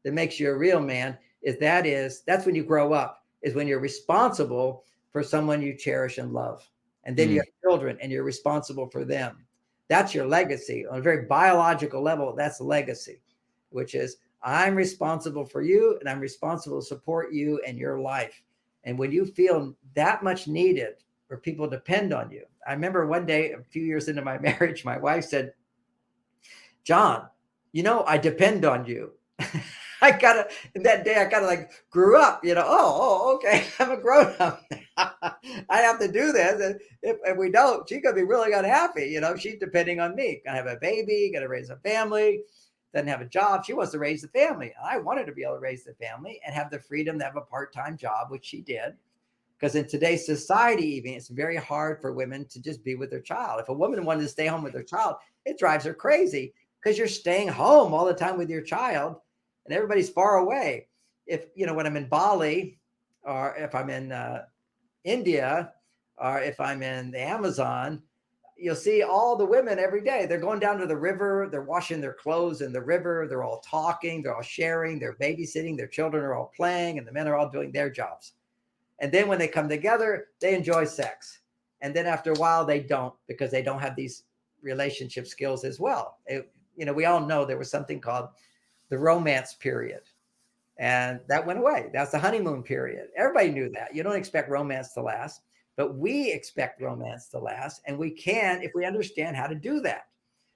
that makes you a real man. That's when you grow up, is when you're responsible for someone you cherish and love. And then you have children and you're responsible for them. That's your legacy. On a very biological level, that's legacy, which is I'm responsible for you and I'm responsible to support you and your life. And when you feel that much needed, or people depend on you. I remember one day, a few years into my marriage, my wife said, John, I depend on you. That day I grew up, okay, I'm a grown up. I have to do this. And if we don't, she's going to be really unhappy. She's depending on me. Going to have a baby, going to raise a family, doesn't have a job. She wants to raise the family. I wanted to be able to raise the family and have the freedom to have a part-time job, which she did, Because in today's society, even it's very hard for women to just be with their child. If a woman wanted to stay home with her child, it drives her crazy because you're staying home all the time with your child and everybody's far away. If, when I'm in Bali or if I'm in India or if I'm in the Amazon, you'll see all the women every day. They're going down to the river. They're washing their clothes in the river. They're all talking. They're all sharing. They're babysitting. Their children are all playing and the men are all doing their jobs. And then when they come together, they enjoy sex. And then after a while, they don't because they don't have these relationship skills as well. We all know there was something called the romance period. And that went away. That's the honeymoon period. Everybody knew that. You don't expect romance to last, but we expect romance to last. And we can if we understand how to do that.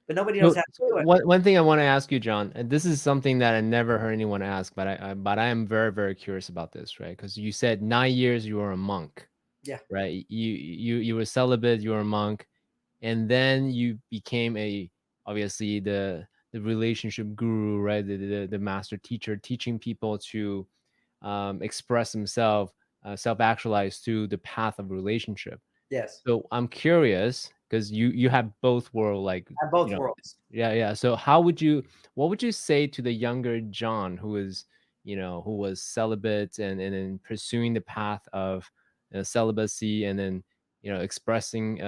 But nobody knows So, how to so do it. one thing I want to ask you, John, and this is something that I never heard anyone ask, but I am very, very curious about this, right? Because you said 9 years you were a monk, Yeah. right? You were celibate, you were a monk, and then you became obviously the relationship guru, right? The master teacher, teaching people to express themselves, self-actualize through the path of relationship. Yes. So I'm curious because you have both world, like, At both worlds. yeah. So what would you say to the younger John who is, who was celibate and then pursuing the path of celibacy and then, expressing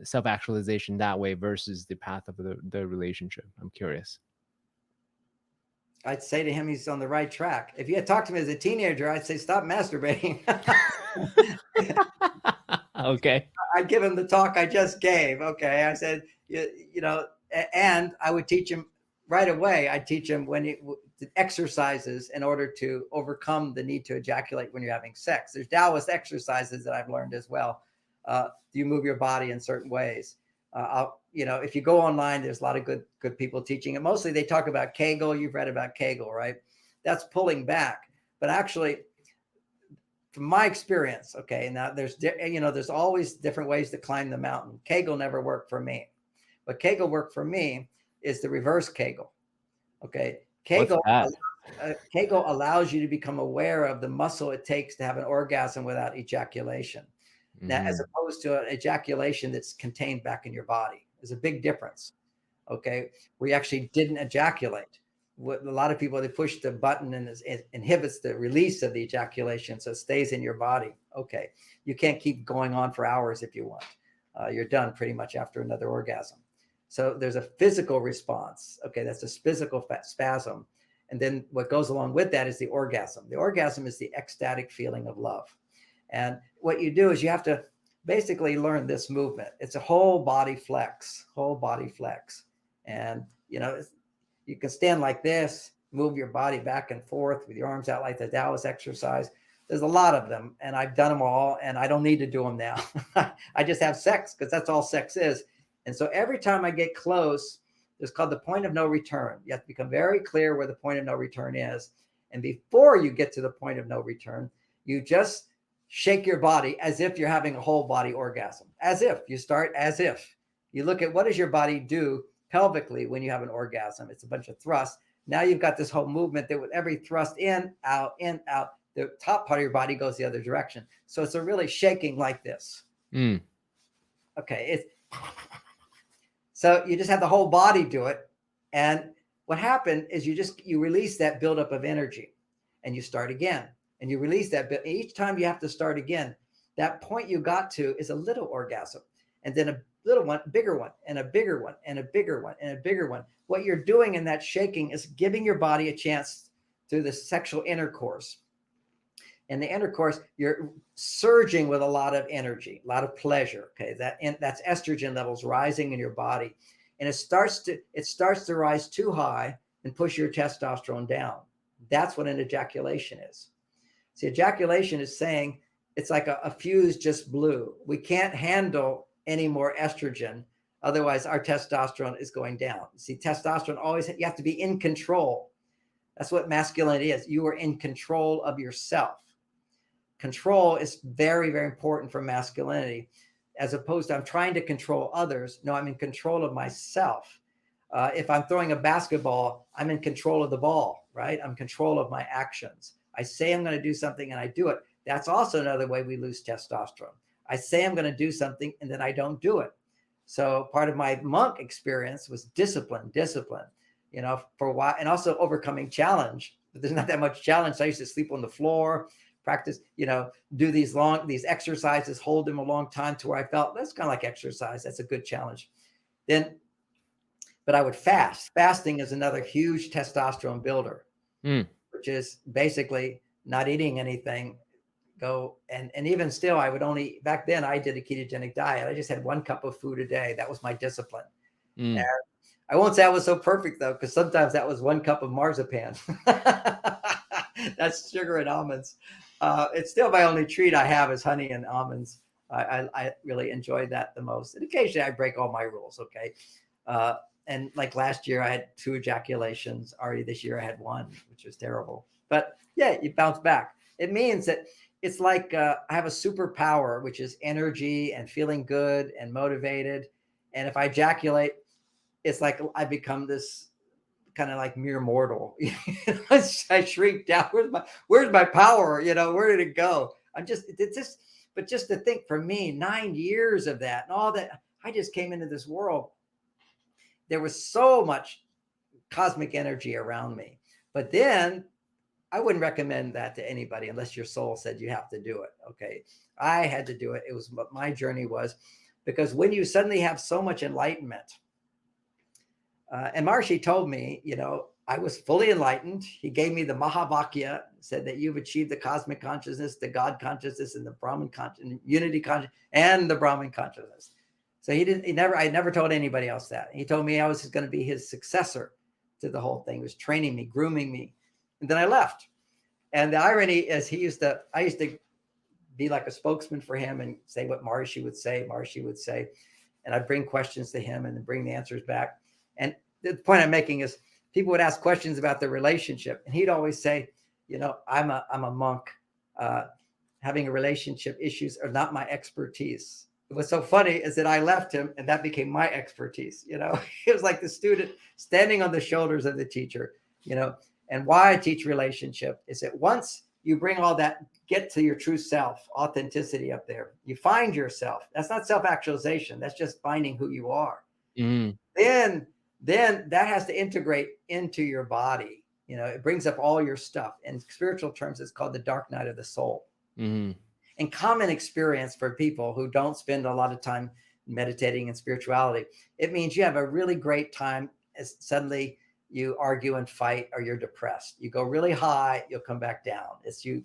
self-actualization that way versus the path of the relationship? I'm curious. I'd say to him, he's on the right track. If you had talked to me as a teenager, I'd say, stop masturbating. Okay. I'd give him the talk I just gave. Okay. I said, and I would teach him right away. I'd teach him exercises in order to overcome the need to ejaculate when you're having sex. There's Taoist exercises that I've learned as well. You move your body in certain ways. If you go online, there's a lot of good people teaching it. Mostly they talk about Kegel. You've read about Kegel, right? That's pulling back. But actually, from my experience, okay, now there's always different ways to climb the mountain. Kegel never worked for me. What Kegel worked for me is the reverse Kegel. Okay, Kegel allows you to become aware of the muscle it takes to have an orgasm without ejaculation. Now, as opposed to an ejaculation that's contained back in your body. There's a big difference. Okay, we actually didn't ejaculate. A lot of people, they push the button and it inhibits the release of the ejaculation, so it stays in your body. Okay, you can't keep going on for hours if you want. You're done pretty much after another orgasm. So there's a physical response. Okay, that's a physical spasm. And then what goes along with that is the orgasm. The orgasm is the ecstatic feeling of love. And what you do is you have to basically learn this movement. It's a whole body flex. And, you can stand like this, move your body back and forth with your arms out like the Taoist exercise. There's a lot of them, and I've done them all, and I don't need to do them now. I just have sex because that's all sex is. And so every time I get close, it's called the point of no return. You have to become very clear where the point of no return is. And before you get to the point of no return, you just shake your body as if you're having a whole body orgasm. As if you look at what does your body do pelvically when you have an orgasm. It's a bunch of thrusts. Now you've got this whole movement that with every thrust in, out, the top part of your body goes the other direction. So it's a really shaking like this. Okay. So you just have the whole body do it. And what happened is you release that buildup of energy and you start again. And you release that bit. Each time you have to start again. That point you got to is a little orgasm. And then a little one, bigger one, and a bigger one, and a bigger one, and a bigger one. What you're doing in that shaking is giving your body a chance through the sexual intercourse. In the intercourse, you're surging with a lot of energy, a lot of pleasure. Okay, that's estrogen levels rising in your body. And it starts to rise too high and push your testosterone down. That's what an ejaculation is. See, ejaculation is saying it's like a fuse just blew. We can't handle any more estrogen. Otherwise, our testosterone is going down. See, testosterone always, you have to be in control. That's what masculinity is. You are in control of yourself. Control is very, very important for masculinity, as opposed to I'm trying to control others. No, I'm in control of myself. If I'm throwing a basketball, I'm in control of the ball, right? I'm in control of my actions. I say I'm going to do something and I do it. That's also another way we lose testosterone. I say I'm going to do something and then I don't do it. So part of my monk experience was discipline, for a while, and also overcoming challenge. But there's not that much challenge. So I used to sleep on the floor, practice, do these exercises, hold them a long time to where I felt that's kind of like exercise. That's a good challenge. Then, but I would fast. Fasting is another huge testosterone builder, which is basically not eating anything. And even still, I would only, back then I did a ketogenic diet. I just had 1 cup of food a day. That was my discipline. And I won't say I was so perfect though, because sometimes that was 1 cup of marzipan. That's sugar and almonds. It's still my only treat I have is honey and almonds. I really enjoy that the most. And occasionally I break all my rules. Okay. And like last year I had 2 ejaculations. Already this year I had 1, which was terrible. But yeah, you bounce back. It means that it's like I have a superpower, which is energy and feeling good and motivated. And if I ejaculate, it's like I become this kind of like mere mortal. I shrink down. Where's my power? Where did it go? But just to think, for me, 9 years of that and all that, I just came into this world. There was so much cosmic energy around me. But then I wouldn't recommend that to anybody unless your soul said you have to do it. Okay. I had to do it. It was what my journey was, because when you suddenly have so much enlightenment, and Maharishi told me, I was fully enlightened. He gave me the Mahavakya, said that you've achieved the cosmic consciousness, the God consciousness, and the Brahman consciousness, unity consciousness, and the Brahman consciousness. So I never told anybody else that. He told me I was going to be his successor to the whole thing. He was training me, grooming me. And then I left. And the irony is I used to be like a spokesman for him and say what Maharishi would say. And I'd bring questions to him and then bring the answers back. And the point I'm making is people would ask questions about their relationship. And he'd always say, I'm a monk. Having a relationship issues are not my expertise. What's so funny is that I left him and that became my expertise. It was like the student standing on the shoulders of the teacher, And why I teach relationship is that once you bring all that, get to your true self, authenticity up there, you find yourself. That's not self-actualization. That's just finding who you are. Then that has to integrate into your body. It brings up all your stuff. In spiritual terms, it's called the dark night of the soul. And common experience for people who don't spend a lot of time meditating and spirituality, it means you have a really great time as suddenly you argue and fight or you're depressed. You go really high, you'll come back down. It's you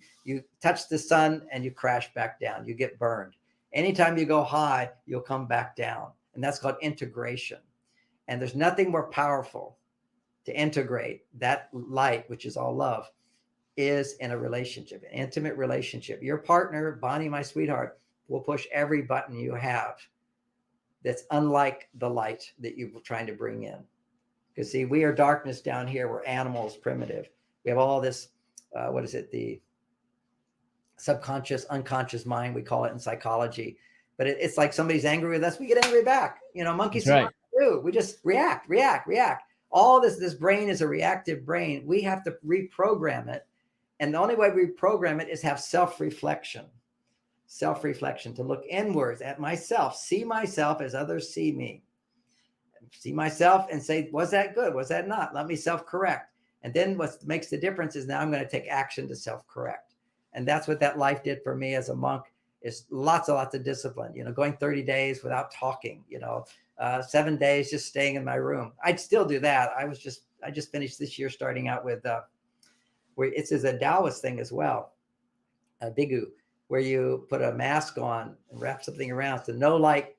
touch the sun and you crash back down. You get burned. Anytime you go high, you'll come back down. And that's called integration. And there's nothing more powerful to integrate that light, which is all love, is in a relationship, an intimate relationship. Your partner, Bonnie, my sweetheart, will push every button you have that's unlike the light that you're trying to bring in. Because see, we are darkness down here. We're animals, primitive. We have all this, the subconscious, unconscious mind, we call it in psychology. But it's like somebody's angry with us, we get angry back. Monkeys do. We just react. All this brain is a reactive brain. We have to reprogram it. And the only way we reprogram it is have self-reflection, to look inwards at myself, see myself as others see me. See myself and say, was that good? Was that not? Let me self-correct. And then what makes the difference is now I'm going to take action to self-correct. And that's what that life did for me as a monk, is lots of discipline, going 30 days without talking, 7 days just staying in my room. I'd still do that. I just finished this year starting out with, where it's a Taoist thing as well, a bigu, where you put a mask on and wrap something around so no light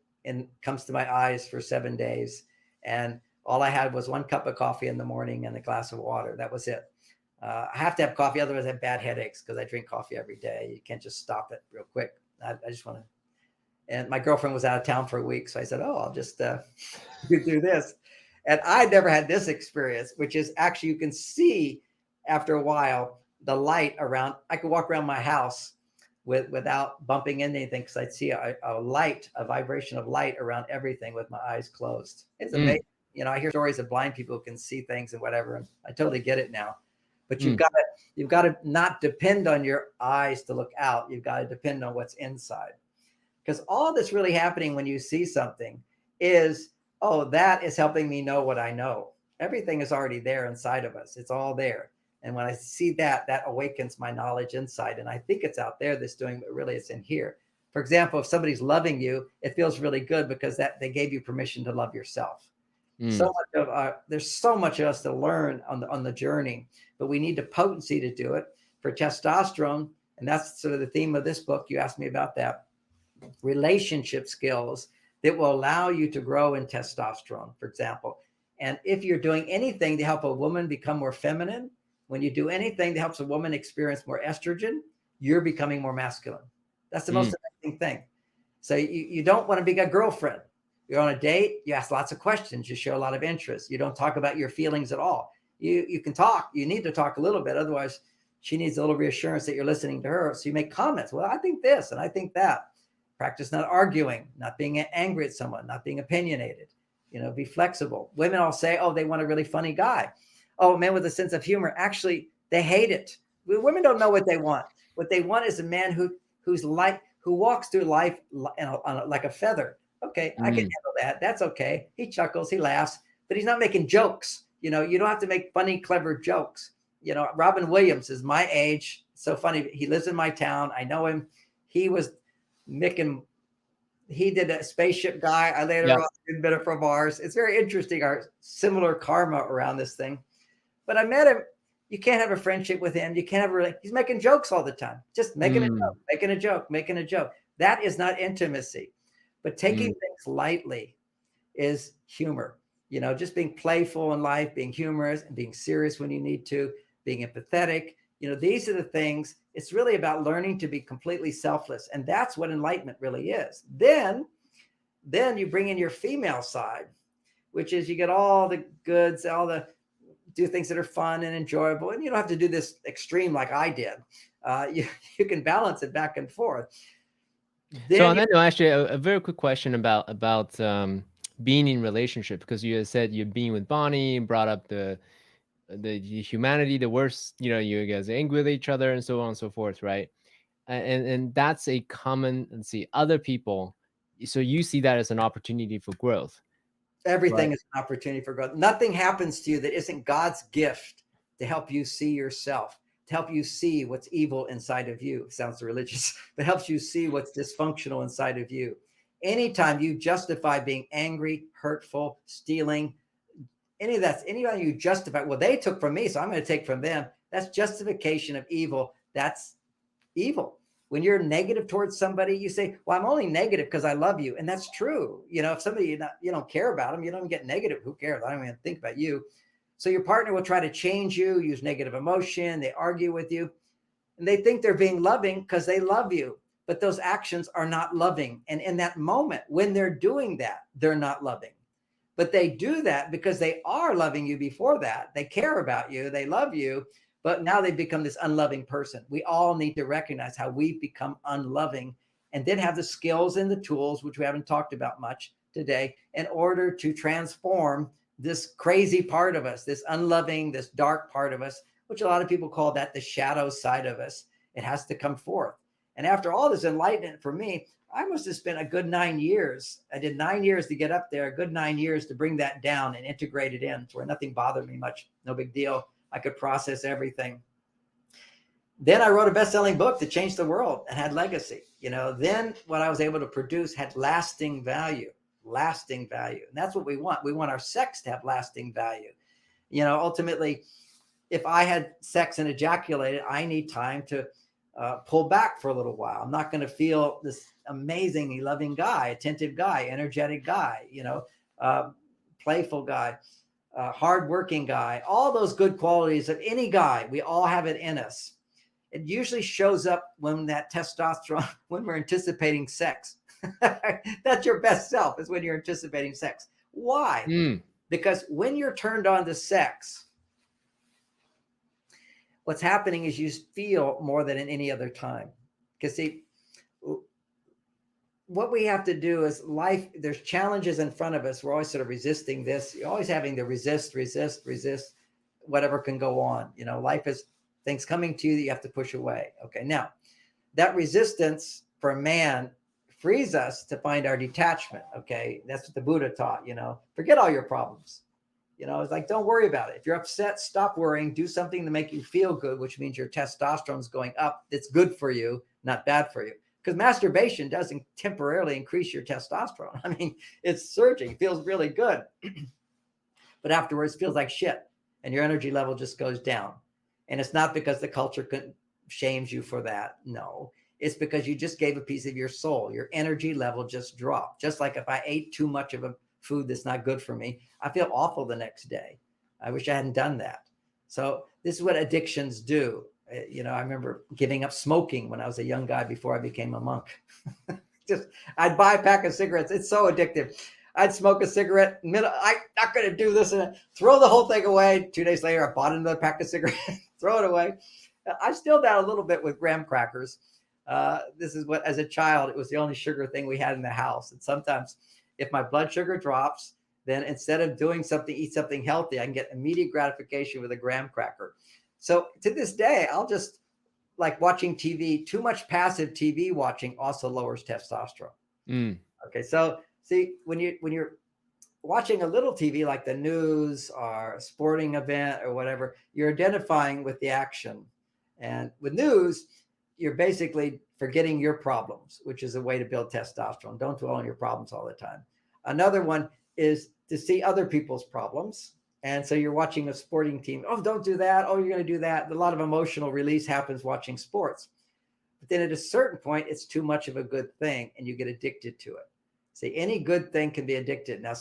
comes to my eyes for 7 days. And all I had was 1 cup of coffee in the morning and a glass of water. That was it. I have to have coffee, otherwise I have bad headaches because I drink coffee every day. You can't just stop it real quick. I just want to. And my girlfriend was out of town for a week, so I said, "Oh, I'll just do this." And I never had this experience, which is actually you can see after a while the light around. I could walk around my house without bumping into anything because I'd see a vibration of light around everything with my eyes closed. It's amazing. I hear stories of blind people who can see things and whatever. And I totally get it now. But you've got to, You've got to not depend on your eyes to look out. You've got to depend on what's inside. Because all that's really happening when you see something is, oh, that is helping me know what I know. Everything is already there inside of us. It's all there. And when I see that, that awakens my knowledge inside. And I think it's out there that's doing, but really it's in here. For example, if somebody's loving you, it feels really good because that they gave you permission to love yourself. So much of there's so much of us to learn on the journey, but we need the potency to do it. For testosterone, and that's sort of the theme of this book. You asked me about that. Relationship skills that will allow you to grow in testosterone, for example. And if you're doing anything to help a woman become more feminine, when you do anything that helps a woman experience more estrogen, you're becoming more masculine. That's the most amazing thing. So you don't want to be a girlfriend. You're on a date, you ask lots of questions, you show a lot of interest. You don't talk about your feelings at all. You can talk, you need to talk a little bit. Otherwise, she needs a little reassurance that you're listening to her. So you make comments. Well, I think this and I think that. Practice not arguing, not being angry at someone, not being opinionated. Be flexible. Women all say, oh, they want a really funny guy. Oh, a man with a sense of humor. Actually, they hate it. Women don't know what they want. What they want is a man who walks through life like a feather. Okay, I can handle that. That's okay. He chuckles, he laughs, but he's not making jokes. You don't have to make funny, clever jokes. Robin Williams is my age. So funny. He lives in my town. I know him. He was making, he did a spaceship guy. I later on did better from Mars. It's very interesting, our similar karma around this thing. But I met him. You can't have a friendship with him. You can't have he's making jokes all the time. Just making a joke, making a joke. That is not intimacy. But taking things lightly is humor. Just being playful in life, being humorous and being serious when you need to, being empathetic. These are the things. It's really about learning to be completely selfless. And that's what enlightenment really is. Then you bring in your female side, which is you get all the goods, do things that are fun and enjoyable. And you don't have to do this extreme like I did. You can balance it back and forth. So on that note, actually, a very quick question about being in relationship, because you had said you're being with Bonnie and brought up the humanity, the worst, you guys are angry with each other and so on and so forth, right? And that's a common, let's see, other people. So you see that as an opportunity for growth. Everything is an opportunity for growth. Nothing happens to you that isn't God's gift to help you see yourself, to help you see what's evil inside of you. Sounds religious, but helps you see what's dysfunctional inside of you. Anytime you justify being angry, hurtful, stealing, anytime you justify, well, they took from me, so I'm going to take from them. That's justification of evil. That's evil. When you're negative towards somebody, you say, well, I'm only negative because I love you. And that's true. If somebody, you don't care about them, you don't get negative. Who cares? I don't even think about you. So your partner will try to change you, use negative emotion. They argue with you and they think they're being loving because they love you. But those actions are not loving. And in that moment, when they're doing that, they're not loving. But they do that because they are loving you before that. They care about you. They love you. But now they've become this unloving person. We all need to recognize how we've become unloving and then have the skills and the tools, which we haven't talked about much today, in order to transform this crazy part of us, this unloving, this dark part of us, which a lot of people call that the shadow side of us. It has to come forth. And after all this enlightenment for me, I must have spent a good 9 years. I did 9 years to get up there, a good 9 years to bring that down and integrate it in to where nothing bothered me much. No big deal. I could process everything. Then I wrote a best-selling book that changed the world and had legacy. Then what I was able to produce had lasting value. And that's what we want. We want our sex to have lasting value. Ultimately, if I had sex and ejaculated, I need time to pull back for a little while. I'm not going to feel this amazingly loving guy, attentive guy, energetic guy, playful guy, hardworking guy, all those good qualities of any guy. We all have it in us. It usually shows up when that testosterone, when we're anticipating sex. That's your best self, is when you're anticipating sex. Why? Because when you're turned on to sex, what's happening is you feel more than in any other time. Because see, what we have to do is life, there's challenges in front of us. We're always sort of resisting this. You're always having to resist, whatever can go on. Life is things coming to you that you have to push away. Okay, now that resistance for a man frees us to find our detachment. Okay, that's what the Buddha taught. Forget all your problems. It's like, don't worry about it. If you're upset, stop worrying. Do something to make you feel good, which means your testosterone is going up. It's good for you, not bad for you. Because masturbation doesn't temporarily increase your testosterone. I mean, it's surging, feels really good. But afterwards, feels like shit. And your energy level just goes down. And it's not because the culture shames you for that. No, it's because you just gave a piece of your soul. Your energy level just dropped. Just like if I ate too much of a food that's not good for me, I feel awful the next day. I wish I hadn't done that. So this is what addictions do. I remember giving up smoking when I was a young guy before I became a monk. I'd buy a pack of cigarettes. It's so addictive. I'd smoke a cigarette. I'm not going to do this, and throw the whole thing away. 2 days later, I bought another pack of cigarettes, throw it away. I still down a little bit with graham crackers. This is what, as a child, it was the only sugar thing we had in the house. And sometimes if my blood sugar drops, then instead of doing something, eat something healthy, I can get immediate gratification with a graham cracker. So to this day, I'll just, like watching TV, too much passive TV watching also lowers testosterone. Okay, so see, when you're watching a little TV, like the news or a sporting event or whatever, you're identifying with the action. And with news, you're basically forgetting your problems, which is a way to build testosterone. Don't dwell on your problems all the time. Another one is to see other people's problems. And so you're watching a sporting team. Oh, don't do that. Oh, you're going to do that. A lot of emotional release happens watching sports. But then at a certain point, it's too much of a good thing and you get addicted to it. See, any good thing can be addicted. Now,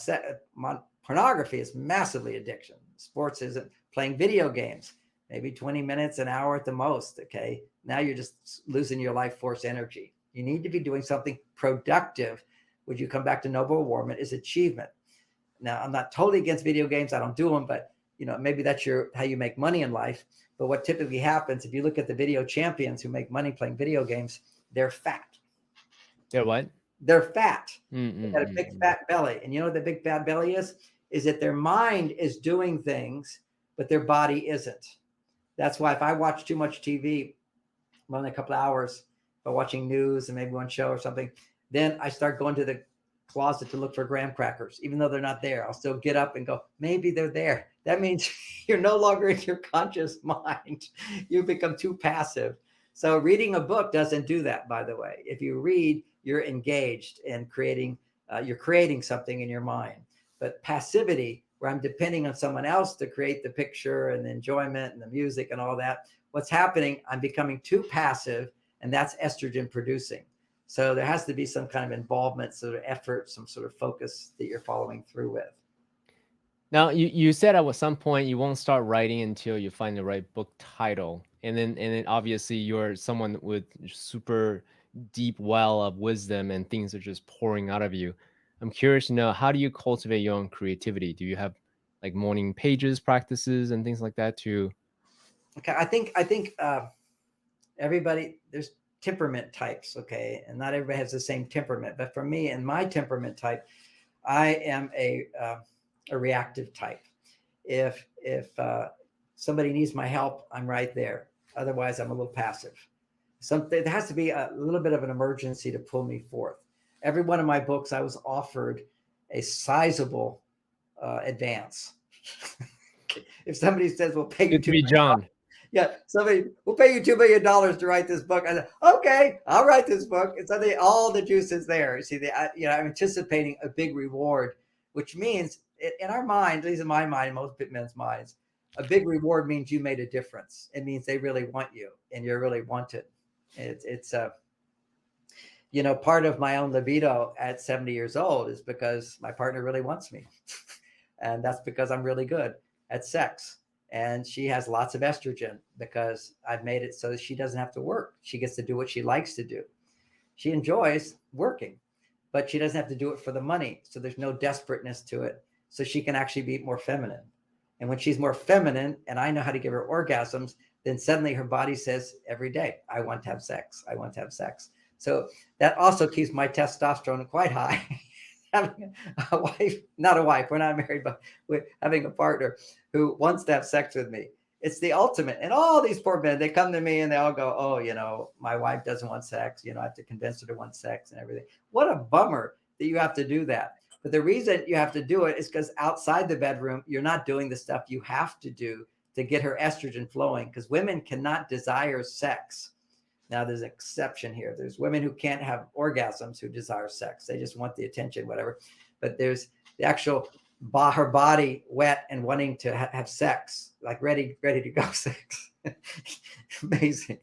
pornography is massively addiction. Sports isn't. Playing video games, maybe 20 minutes, an hour at the most. Okay. Now you're just losing your life force energy. You need to be doing something productive. Would you come back to Noble Warman is achievement. Now, I'm not totally against video games. I don't do them, but maybe that's how you make money in life. But what typically happens, if you look at the video champions who make money playing video games, they're fat. They're what? They're fat. They got a big fat belly. And you know what the big fat belly is? Is that their mind is doing things, but their body isn't. That's why if I watch too much TV, more than a couple of hours, by watching news and maybe one show or something, then I start going to the closet to look for graham crackers. Even though they're not there, I'll still get up and go, maybe they're there. That means you're no longer in your conscious mind. You become too passive. So reading a book doesn't do that, by the way. If you read, you're engaged in creating, you're creating something in your mind. But passivity, where I'm depending on someone else to create the picture and the enjoyment and the music and all that, what's happening, I'm becoming too passive, and that's estrogen producing. So there has to be some kind of involvement, sort of effort, some sort of focus that you're following through with. Now, you said at some point you won't start writing until you find the right book title. And then obviously you're someone with super deep well of wisdom and things are just pouring out of you. I'm curious to know, how do you cultivate your own creativity? Do you have like morning pages, practices, and things like that too? Okay, I think everybody, there's temperament types, okay, and not everybody has the same temperament. But for me and my temperament type, I am a reactive type. If somebody needs my help, I'm right there. Otherwise, I'm a little passive. There has to be a little bit of an emergency to pull me forth. Every one of my books, I was offered a sizable advance. If somebody says, "We'll pay you Good to be John." Yeah, somebody will pay you $2 million to write this book. I said, okay, I'll write this book. And so all the juice is there. You see, I'm anticipating a big reward, which means in our mind, at least in my mind, in most men's minds, a big reward means you made a difference. It means they really want you and you're really wanted. It's part of my own libido at 70 years old is because my partner really wants me. And that's because I'm really good at sex. And she has lots of estrogen because I've made it so that she doesn't have to work. She gets to do what she likes to do. She enjoys working, but she doesn't have to do it for the money. So there's no desperateness to it. So she can actually be more feminine. And when she's more feminine and I know how to give her orgasms, then suddenly her body says every day, I want to have sex. I want to have sex. So that also keeps my testosterone quite high. Having a wife, not a wife, we're not married, but having a partner who wants to have sex with me It's the ultimate. And all these poor men, they come to me and they all go, oh, you know, my wife doesn't want sex. You know, I have to convince her to want sex and everything. What a bummer that you have to do that. But the reason you have to do it is because outside the bedroom, you're not doing the stuff you have to do to get her estrogen flowing, because women cannot desire sex. Now, there's an exception here. There's women who can't have orgasms who desire sex. They just want the attention, whatever. But there's the actual her body wet and wanting to have sex, like ready to go sex. Amazing.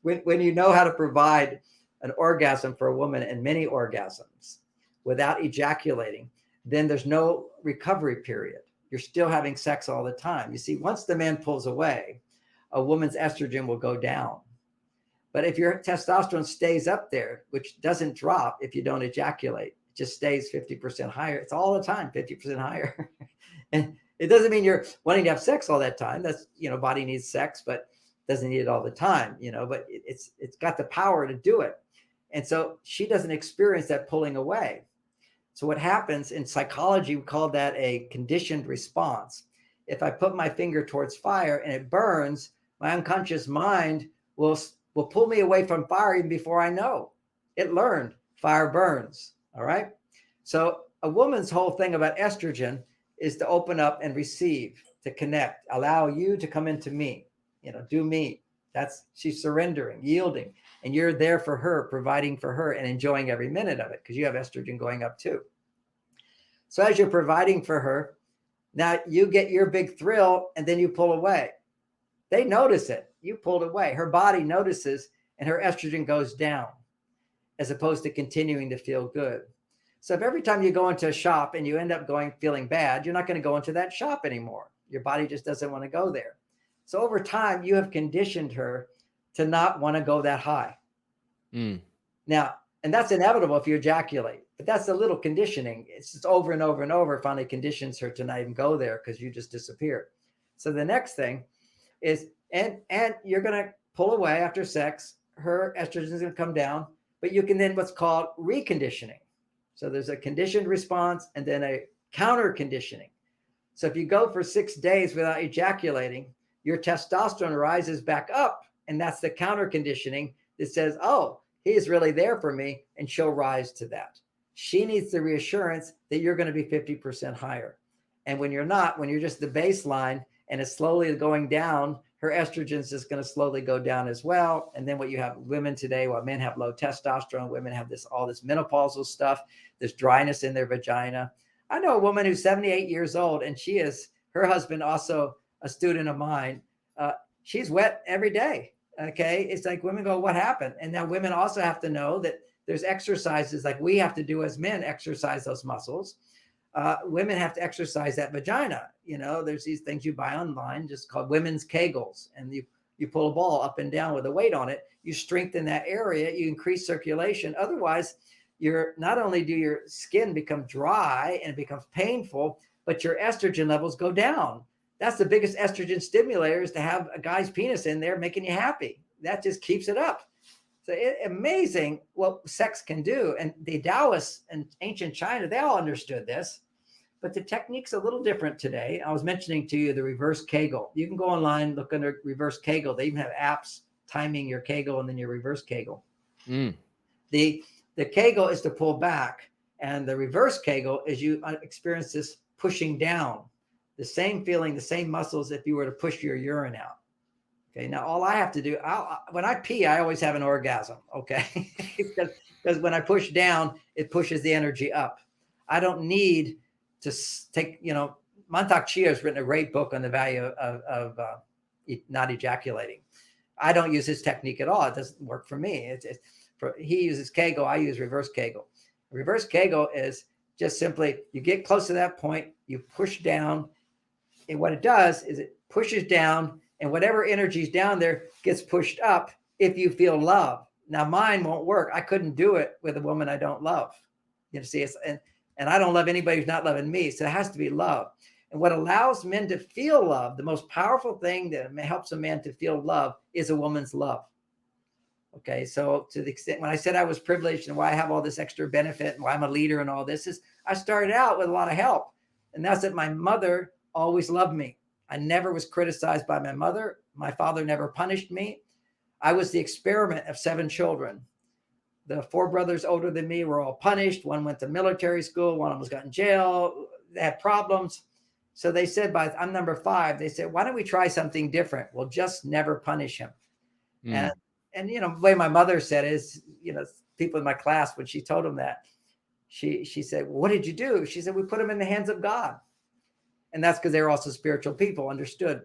When you know how to provide an orgasm for a woman and many orgasms without ejaculating, then there's no recovery period. You're still having sex all the time. You see, once the man pulls away, a woman's estrogen will go down. But if your testosterone stays up there, which doesn't drop if you don't ejaculate, it just stays 50% higher. It's all the time, 50% higher. And it doesn't mean you're wanting to have sex all that time. That's, you know, body needs sex, but doesn't need it all the time, you know, but it's got the power to do it. And so she doesn't experience that pulling away. So what happens in psychology, we call that a conditioned response. If I put my finger towards fire and it burns, my unconscious mind will pull me away from fire even before I know. It learned fire burns. All right. So a woman's whole thing about estrogen is to open up and receive, to connect, allow you to come into me, you know, do me. She's surrendering, yielding, and you're there for her, providing for her and enjoying every minute of it because you have estrogen going up too. So as you're providing for her, now you get your big thrill and then you pull away. They notice it. You pulled away. Her body notices and her estrogen goes down as opposed to continuing to feel good. So if every time you go into a shop and you end up feeling bad, you're not going to go into that shop anymore. Your body just doesn't want to go there. So over time, you have conditioned her to not want to go that high. Now, and that's inevitable if you ejaculate, but that's a little conditioning. It's just over and over and over, finally conditions her to not even go there because you just disappeared. So the next thing is, and you're going to pull away after sex, her estrogen is going to come down, but you can then what's called reconditioning. So there's a conditioned response and then a counter conditioning. So if you go for 6 days without ejaculating, your testosterone rises back up. And that's the counter conditioning that says, oh, he's really there for me. And she'll rise to that. She needs the reassurance that you're going to be 50% higher. And when you're not, when you're just the baseline and it's slowly going down, her estrogen is just going to slowly go down as well. And then what you have women today, while men have low testosterone, women have all this menopausal stuff, this dryness in their vagina. I know a woman who's 78 years old and her husband also a student of mine. She's wet every day. Okay. It's like women go, what happened? And now women also have to know that there's exercises like we have to do as men, exercise those muscles. Women have to exercise that vagina. You know, there's these things you buy online just called women's Kegels. And you pull a ball up and down with a weight on it. You strengthen that area, you increase circulation. Otherwise, not only do your skin become dry and it becomes painful, but your estrogen levels go down. That's the biggest estrogen stimulator, is to have a guy's penis in there making you happy. That just keeps it up. So amazing what sex can do. And the Taoists in ancient China, they all understood this, but the technique's a little different today. I was mentioning to you the reverse Kegel. You can go online, look under reverse Kegel. They even have apps timing your Kegel and then your reverse Kegel. The Kegel is to pull back, and the reverse Kegel is you experience this pushing down. The same feeling, the same muscles if you were to push your urine out. Okay, now all I have to do, when I pee, I always have an orgasm, okay? Because when I push down, it pushes the energy up. I don't need to take, Mantak Chia has written a great book on the value of not ejaculating. I don't use his technique at all. It doesn't work for me. He uses Kegel, I use reverse Kegel. Reverse Kegel is just simply, you get close to that point, you push down, and what it does is it pushes down, and whatever energy is down there gets pushed up if you feel love. Now, mine won't work. I couldn't do it with a woman I don't love. You see, and I don't love anybody who's not loving me, so it has to be love. And what allows men to feel love, the most powerful thing that helps a man to feel love is a woman's love. Okay, so to the extent when I said I was privileged and why I have all this extra benefit and why I'm a leader and all this is I started out with a lot of help. And that's that my mother always loved me. I never was criticized by my mother. My father never punished me. I was the experiment of 7 children. The 4 brothers older than me were all punished. One went to military school. One almost got in jail. They had problems. So they said, I'm number 5. They said, why don't we try something different? We'll just never punish him. Mm. And the way my mother said is, people in my class, when she told them that, she said, well, what did you do? She said, we put him in the hands of God. And that's because they were also spiritual people, understood.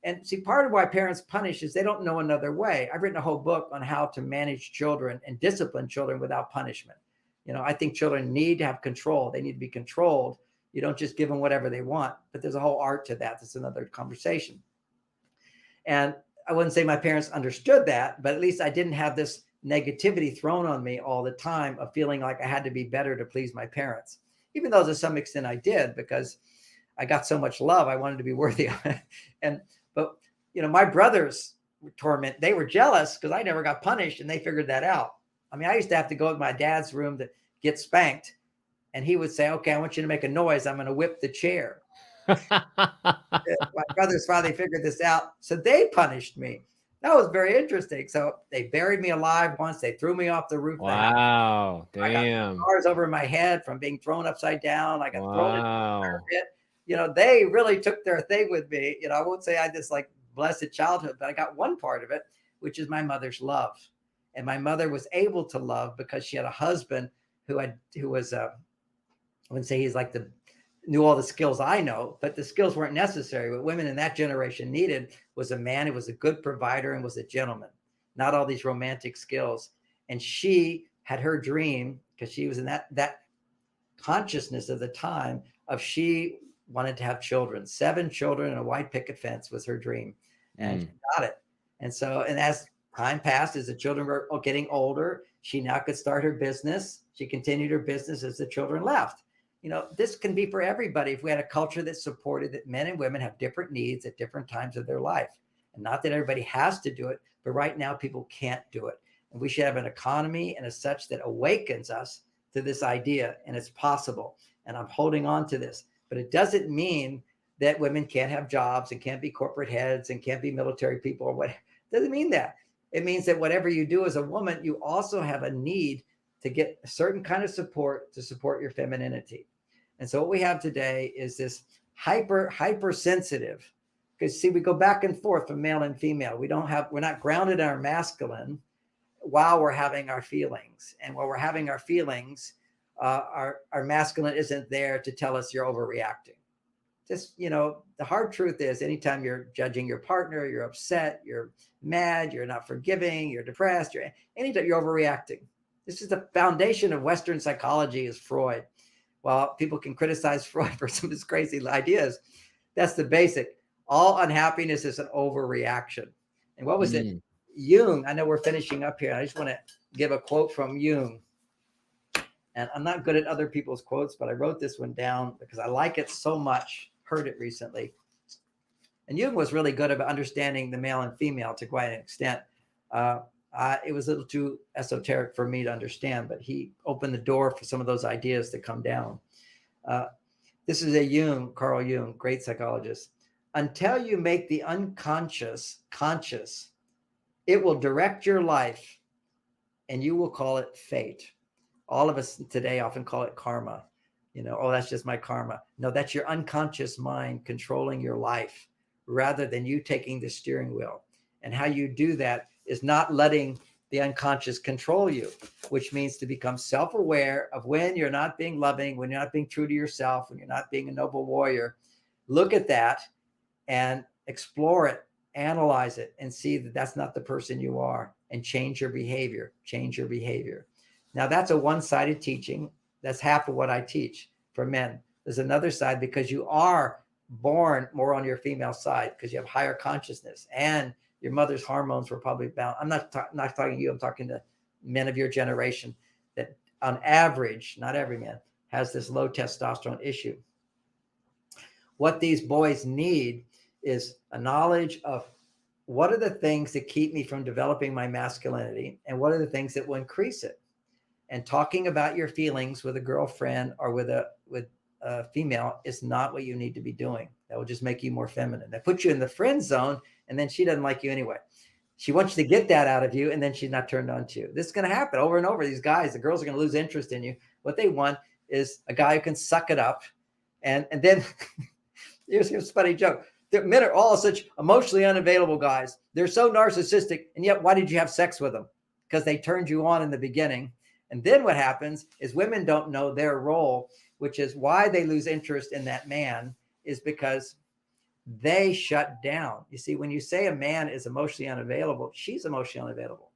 And see, part of why parents punish is they don't know another way. I've written a whole book on how to manage children and discipline children without punishment. I think children need to have control. They need to be controlled. You don't just give them whatever they want, but there's a whole art to that. That's another conversation. And I wouldn't say my parents understood that, but at least I didn't have this negativity thrown on me all the time of feeling like I had to be better to please my parents, even though to some extent I did, because I got so much love. I wanted to be worthy of it. But my brothers were torment. They were jealous because I never got punished, and they figured that out. I mean, I used to have to go to my dad's room to get spanked, and he would say, okay, I want you to make a noise. I'm going to whip the chair. My brothers finally figured this out, so they punished me. That was very interesting. So they buried me alive once. They threw me off the roof. Wow. I got Damn. scars over my head from being thrown upside down. I got thrown in a pit. They really took their thing with me. I won't say I just like blessed childhood, but I got one part of it, which is my mother's love. And my mother was able to love because she had a husband who was I wouldn't say he's like knew all the skills I know, but the skills weren't necessary. What women in that generation needed was a man who was a good provider and was a gentleman, not all these romantic skills. And she had her dream because she was in that consciousness of the time of she wanted to have children. 7 children and a white picket fence was her dream, and she got it. And so, and as time passed, as the children were getting older, she now could start her business. She continued her business as the children left. This can be for everybody if we had a culture that supported that men and women have different needs at different times of their life. And not that everybody has to do it, but right now people can't do it. And we should have an economy and as such that awakens us to this idea, and it's possible. And I'm holding on to this, but it doesn't mean that women can't have jobs and can't be corporate heads and can't be military people or what. It doesn't mean that. It means that whatever you do as a woman, you also have a need to get a certain kind of support to support your femininity. And so what we have today is this hypersensitive, because see, we go back and forth from male and female. We're not grounded in our masculine while we're having our feelings. And while we're having our feelings, our masculine isn't there to tell us you're overreacting. Just, the hard truth is anytime you're judging your partner, you're upset, you're mad, you're not forgiving, you're depressed, anytime you're overreacting. This is the foundation of Western psychology is Freud. While people can criticize Freud for some of his crazy ideas, that's the basic. All unhappiness is an overreaction. And what was it? Jung, I know we're finishing up here. I just want to give a quote from Jung. And I'm not good at other people's quotes, but I wrote this one down because I like it so much. Heard it recently. And Jung was really good about understanding the male and female to quite an extent. It was a little too esoteric for me to understand, but he opened the door for some of those ideas to come down. This is Carl Jung, great psychologist. Until you make the unconscious conscious, it will direct your life and you will call it fate. All of us today often call it karma. Oh, that's just my karma. No, that's your unconscious mind controlling your life rather than you taking the steering wheel. And how you do that is not letting the unconscious control you, which means to become self-aware of when you're not being loving, when you're not being true to yourself, when you're not being a noble warrior. Look at that and explore it, analyze it, and see that that's not the person you are, and change your behavior. Now, that's a one-sided teaching. That's half of what I teach for men. There's another side because you are born more on your female side because you have higher consciousness and your mother's hormones were probably bound. I'm not talking to you. I'm talking to men of your generation that on average, not every man, has this low testosterone issue. What these boys need is a knowledge of what are the things that keep me from developing my masculinity and what are the things that will increase it. And talking about your feelings with a girlfriend or with female is not what you need to be doing. That will just make you more feminine. That puts you in the friend zone, and then she doesn't like you anyway. She wants you to get that out of you, and then she's not turned on to you. This is going to happen over and over. These guys, the girls are going to lose interest in you. What they want is a guy who can suck it up. And then here's a funny joke. The men are all such emotionally unavailable guys. They're so narcissistic, and yet why did you have sex with them? Because they turned you on in the beginning. And then what happens is women don't know their role, which is why they lose interest in that man, is because they shut down. You see, when you say a man is emotionally unavailable, she's emotionally unavailable.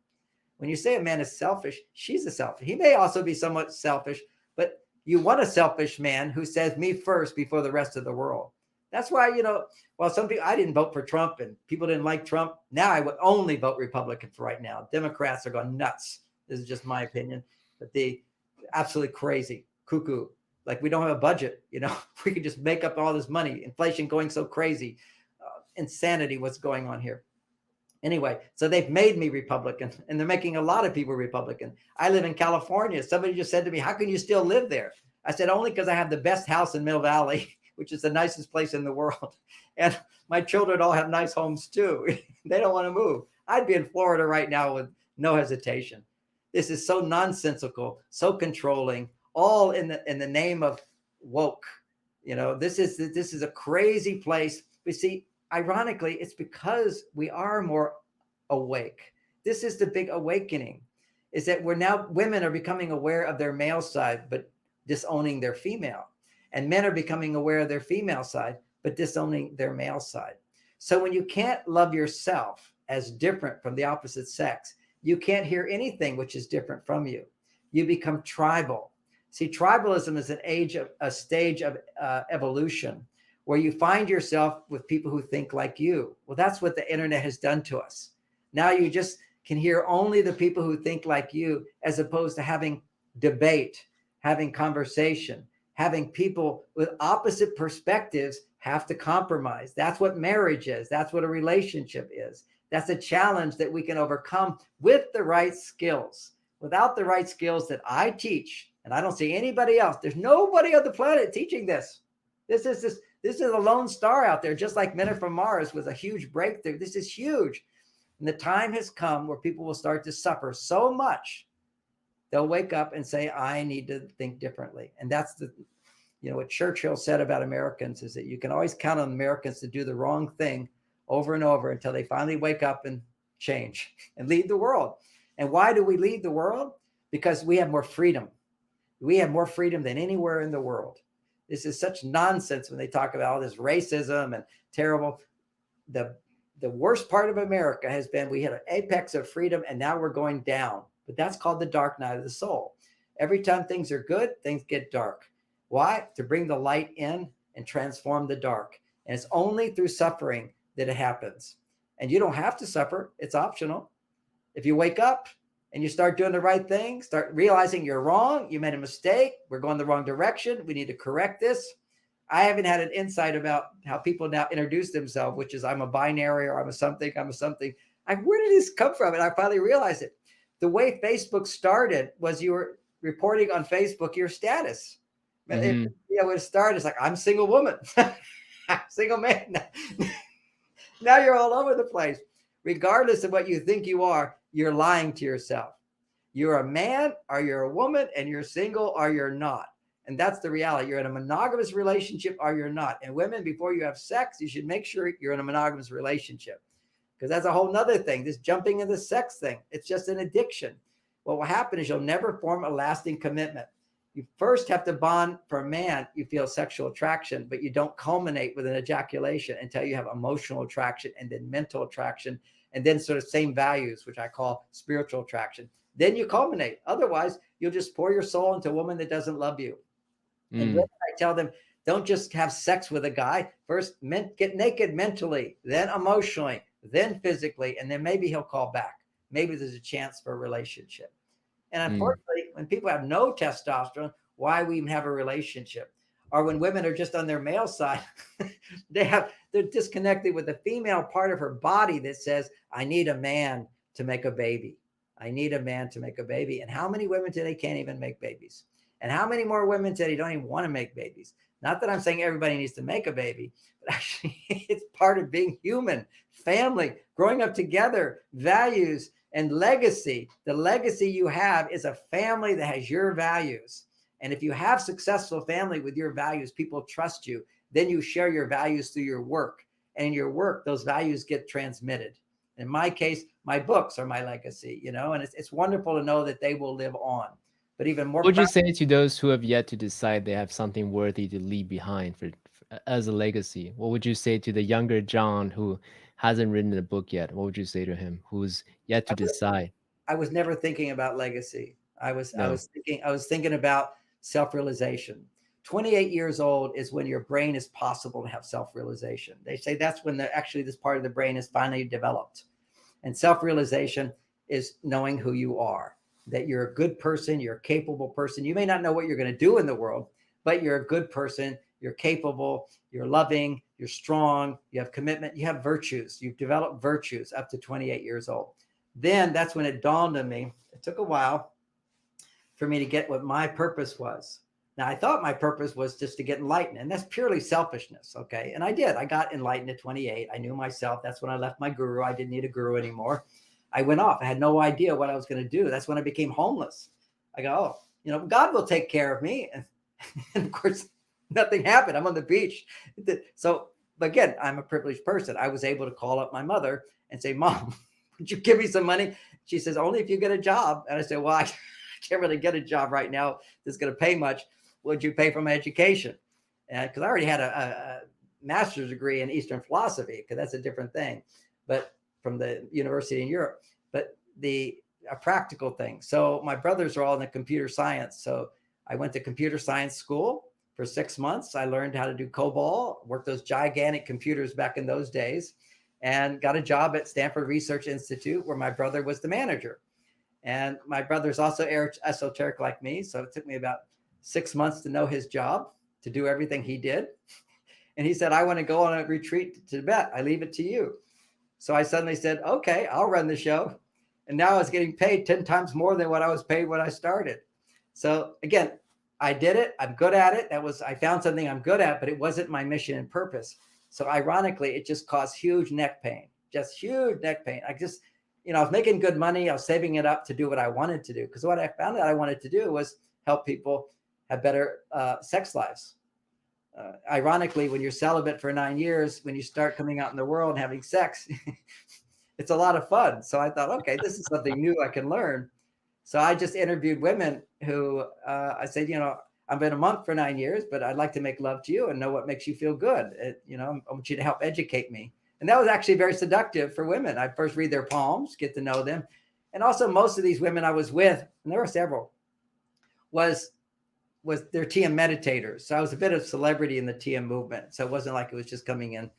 When you say a man is selfish, she's a selfish. He may also be somewhat selfish, but you want a selfish man who says me first before the rest of the world. That's why, while some people, I didn't vote for Trump and people didn't like Trump. Now I would only vote Republican for right now. Democrats are going nuts. This is just my opinion, but they absolutely crazy, cuckoo. Like we don't have a budget, we could just make up all this money, inflation going so crazy, insanity, what's going on here. Anyway, so they've made me Republican, and they're making a lot of people Republican. I live in California. Somebody just said to me, how can you still live there? I said, only because I have the best house in Mill Valley, which is the nicest place in the world. And my children all have nice homes too. They don't want to move. I'd be in Florida right now with no hesitation. This is so nonsensical, so controlling, all in the name of woke. This is a crazy place. We see, ironically, it's because we are more awake. This is the big awakening, is that women are becoming aware of their male side, but disowning their female. And men are becoming aware of their female side, but disowning their male side. So when you can't love yourself as different from the opposite sex, you can't hear anything which is different from you. You become tribal. See, tribalism is a stage of evolution where you find yourself with people who think like you. Well, that's what the internet has done to us. Now you just can hear only the people who think like you, as opposed to having debate, having conversation, having people with opposite perspectives have to compromise. That's what marriage is. That's what a relationship is. That's a challenge that we can overcome with the right skills. Without the right skills that I teach, and I don't see anybody else, there's nobody on the planet teaching this. This is a lone star out there, just like Men Are From Mars was a huge breakthrough. This is huge. And the time has come where people will start to suffer so much, they'll wake up and say, I need to think differently. And that's what Churchill said about Americans, is that you can always count on Americans to do the wrong thing over and over until they finally wake up and change and lead the world. And why do we lead the world? Because we have more freedom. We have more freedom than anywhere in the world. This is such nonsense when they talk about all this racism and terrible. The worst part of America has been we had an apex of freedom, and now we're going down. But that's called the dark night of the soul. Every time things are good, things get dark. Why? To bring the light in and transform the dark. And it's only through suffering that it happens. And you don't have to suffer. It's optional. If you wake up and you start doing the right thing, start realizing you're wrong, you made a mistake, we're going the wrong direction, we need to correct this. I haven't had an insight about how people now introduce themselves, which is I'm a binary, or I'm a something. Where did this come from? And I finally realized it. The way Facebook started was you were reporting on Facebook your status. Mm-hmm. When it started, it's like, I'm a single woman, single man. Now you're all over the place. Regardless of what you think you are, you're lying to yourself. You're a man, or you're a woman, and you're single, or you're not. And that's the reality. You're in a monogamous relationship, or you're not. And women, before you have sex, you should make sure you're in a monogamous relationship, because that's a whole nother thing. This jumping into sex thing, it's just an addiction. What will happen is you'll never form a lasting commitment. You first have to bond. For a man, you feel sexual attraction, but you don't culminate with an ejaculation until you have emotional attraction, and then mental attraction, and then sort of same values, which I call spiritual attraction. Then you culminate. Otherwise, you'll just pour your soul into a woman that doesn't love you. And when I tell them, don't just have sex with a guy. First, get naked mentally, then emotionally, then physically, and then maybe he'll call back. Maybe there's a chance for a relationship. And unfortunately, when people have no testosterone, why we even have a relationship? Or when women are just on their male side, they're disconnected with the female part of her body that says, I need a man to make a baby. I need a man to make a baby. And how many women today can't even make babies? And how many more women today don't even want to make babies? Not that I'm saying everybody needs to make a baby, but actually it's part of being human, family, growing up together, values, and legacy. The legacy you have is a family that has your values. And if you have successful family with your values, people trust you. Then you share your values through your work. And in your work, those values get transmitted. In my case, my books are my legacy, and it's wonderful to know that they will live on. But even more, What would you say to those who have yet to decide they have something worthy to leave behind as a legacy? What would you say to the younger John who hasn't written a book yet? What would you say to him who's yet to decide? I was never thinking about legacy. I was No. thinking about self-realization. 28 years old is when your brain is possible to have self-realization. They say that's when actually this part of the brain is finally developed. And self-realization is knowing who you are, that you're a good person, you're a capable person. You may not know what you're going to do in the world, but you're a good person, you're capable, you're loving, you're strong, you have commitment, you have virtues. You've developed virtues up to 28 years old. Then that's when it dawned on me. It took a while for me to get what my purpose was. Now, I thought my purpose was just to get enlightened, and that's purely selfishness, okay? And I did. I got enlightened at 28. I knew myself. That's when I left my guru. I didn't need a guru anymore. I went off. I had no idea what I was going to do. That's when I became homeless. I go, oh, God will take care of me. And of course, nothing happened. I'm on the beach. So again, I'm a privileged person. I was able to call up my mother and say, Mom, would you give me some money? She says, only if you get a job. And I said, well, I can't really get a job right now that's going to pay much. Would you pay for my education? Because I already had a master's degree in Eastern philosophy, because that's a different thing, but from the university in Europe, but a practical thing. So my brothers are all in the computer science. So I went to computer science school for 6 months. I learned how to do COBOL, worked those gigantic computers back in those days, and got a job at Stanford Research Institute where my brother was the manager. And my brother's also esoteric like me. So it took me about 6 months to know his job, to do everything he did. And he said, I want to go on a retreat to Tibet. I leave it to you. So I suddenly said, okay, I'll run the show. And now I was getting paid 10 times more than what I was paid when I started. So again, I did it. I'm good at it. I found something I'm good at, but it wasn't my mission and purpose. So ironically, it just caused huge neck pain, just huge neck pain. I was making good money. I was saving it up to do what I wanted to do. Because what I found out I wanted to do was help people have better sex lives. Ironically, when you're celibate for 9 years, when you start coming out in the world and having sex, it's a lot of fun. So I thought, okay, this is something new I can learn. So I just interviewed women who I said, I've been a monk for 9 years, but I'd like to make love to you and know what makes you feel good. I want you to help educate me. And that was actually very seductive for women. I'd first read their palms, get to know them. And also most of these women I was with, and there were several, was their TM meditators. So I was a bit of celebrity in the TM movement. So it wasn't like it was just coming in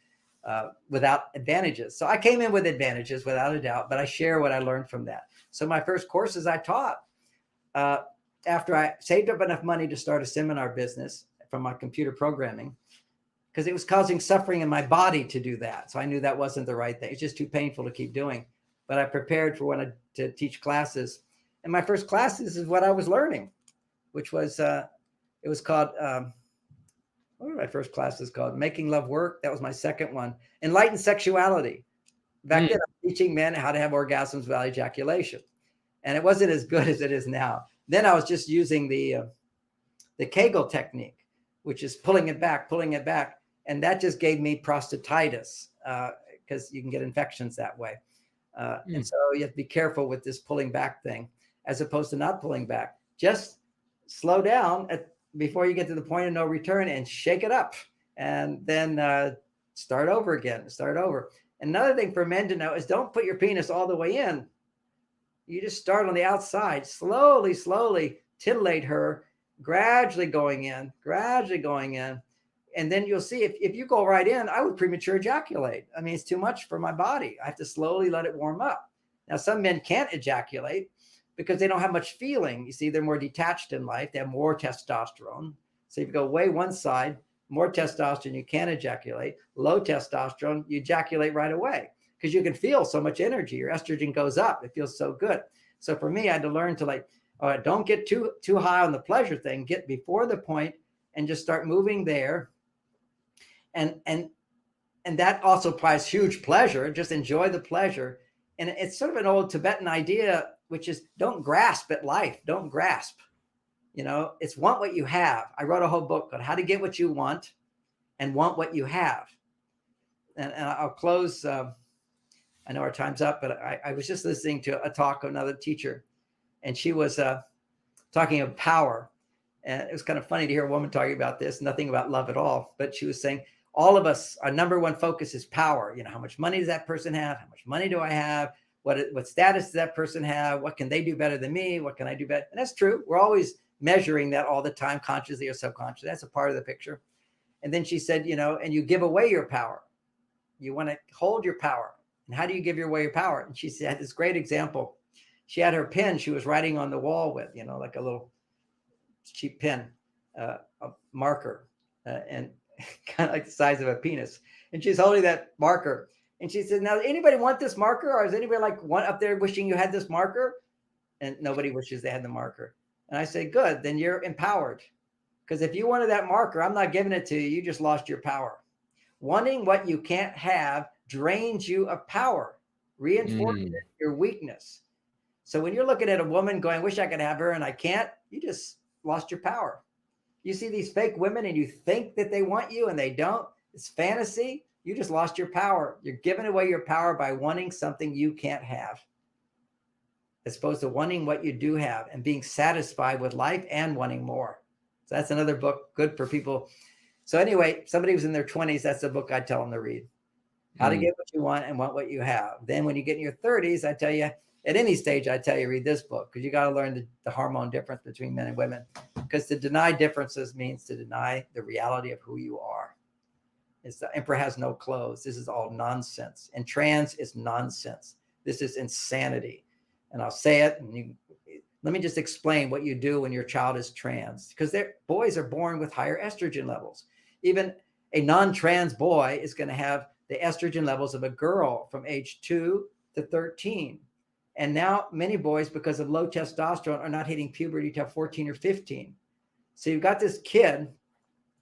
without advantages. So I came in with advantages without a doubt, but I share what I learned from that. So my first courses I taught after I saved up enough money to start a seminar business from my computer programming, because it was causing suffering in my body to do that. So I knew that wasn't the right thing. It's just too painful to keep doing. But I prepared for to teach classes. And my first classes is what I was learning, which was, it was called, what were my first classes called? Making Love Work. That was my second one. Enlightened Sexuality. Back then, I was teaching men how to have orgasms without ejaculation. And it wasn't as good as it is now. Then I was just using the Kegel technique, which is pulling it back. And that just gave me prostatitis because you can get infections that way. And so you have to be careful with this pulling back thing, as opposed to not pulling back. Just slow down before you get to the point of no return and shake it up. And then start over again. Another thing for men to know is don't put your penis all the way in. You just start on the outside, slowly titillate her, gradually going in. And then you'll see if you go right in, I would premature ejaculate. I mean, it's too much for my body. I have to slowly let it warm up. Now, some men can't ejaculate because they don't have much feeling. You see, they're more detached in life. They have more testosterone. So if you go way one side, more testosterone, you can't ejaculate. Low testosterone, you ejaculate right away because you can feel so much energy. Your estrogen goes up. It feels so good. So for me, I had to learn to Don't get too high on the pleasure thing. Get before the point and just start moving there. And that also provides huge pleasure. Just enjoy the pleasure. And it's sort of an old Tibetan idea, which is don't grasp at life. Don't grasp. It's want what you have. I wrote a whole book on how to get what you want and want what you have. And I'll close. I know our time's up, but I was just listening to a talk of another teacher, and she was talking of power. And it was kind of funny to hear a woman talking about this, nothing about love at all. But she was saying, all of us, our number one focus is power. How much money does that person have? How much money do I have? What status does that person have? What can they do better than me? What can I do better? And that's true. We're always measuring that all the time, consciously or subconsciously. That's a part of the picture. And then she said, and you give away your power. You want to hold your power. And how do you give away your power? And she had this great example. She had her pen she was writing on the wall with, like a little cheap pen, a marker, and kind of like the size of a penis. And she's holding that marker. And she said, now, anybody want this marker? Or is anybody like one up there wishing you had this marker? And nobody wishes they had the marker. And I say, good, then you're empowered. Because if you wanted that marker, I'm not giving it to you. You just lost your power. Wanting what you can't have drains you of power, reinforces your weakness. So when you're looking at a woman going, wish I could have her and I can't, you just lost your power. You see these fake women and you think that they want you and they don't. It's fantasy. You just lost your power. You're giving away your power by wanting something you can't have, as opposed to wanting what you do have and being satisfied with life and wanting more. So that's another book good for people. So anyway, somebody who's in their 20s, that's the book I tell them to read. How to get what you want and want what you have. Then when you get in your 30s, I tell you, at any stage, I tell you, read this book, because you got to learn the hormone difference between men and women. Because to deny differences means to deny the reality of who you are. It's the emperor has no clothes. This is all nonsense. And trans is nonsense. This is insanity. And I'll say it. And let me just explain what you do when your child is trans. Because boys are born with higher estrogen levels. Even a non-trans boy is going to have the estrogen levels of a girl from age 2 to 13. And now many boys, because of low testosterone, are not hitting puberty till 14 or 15. So you've got this kid,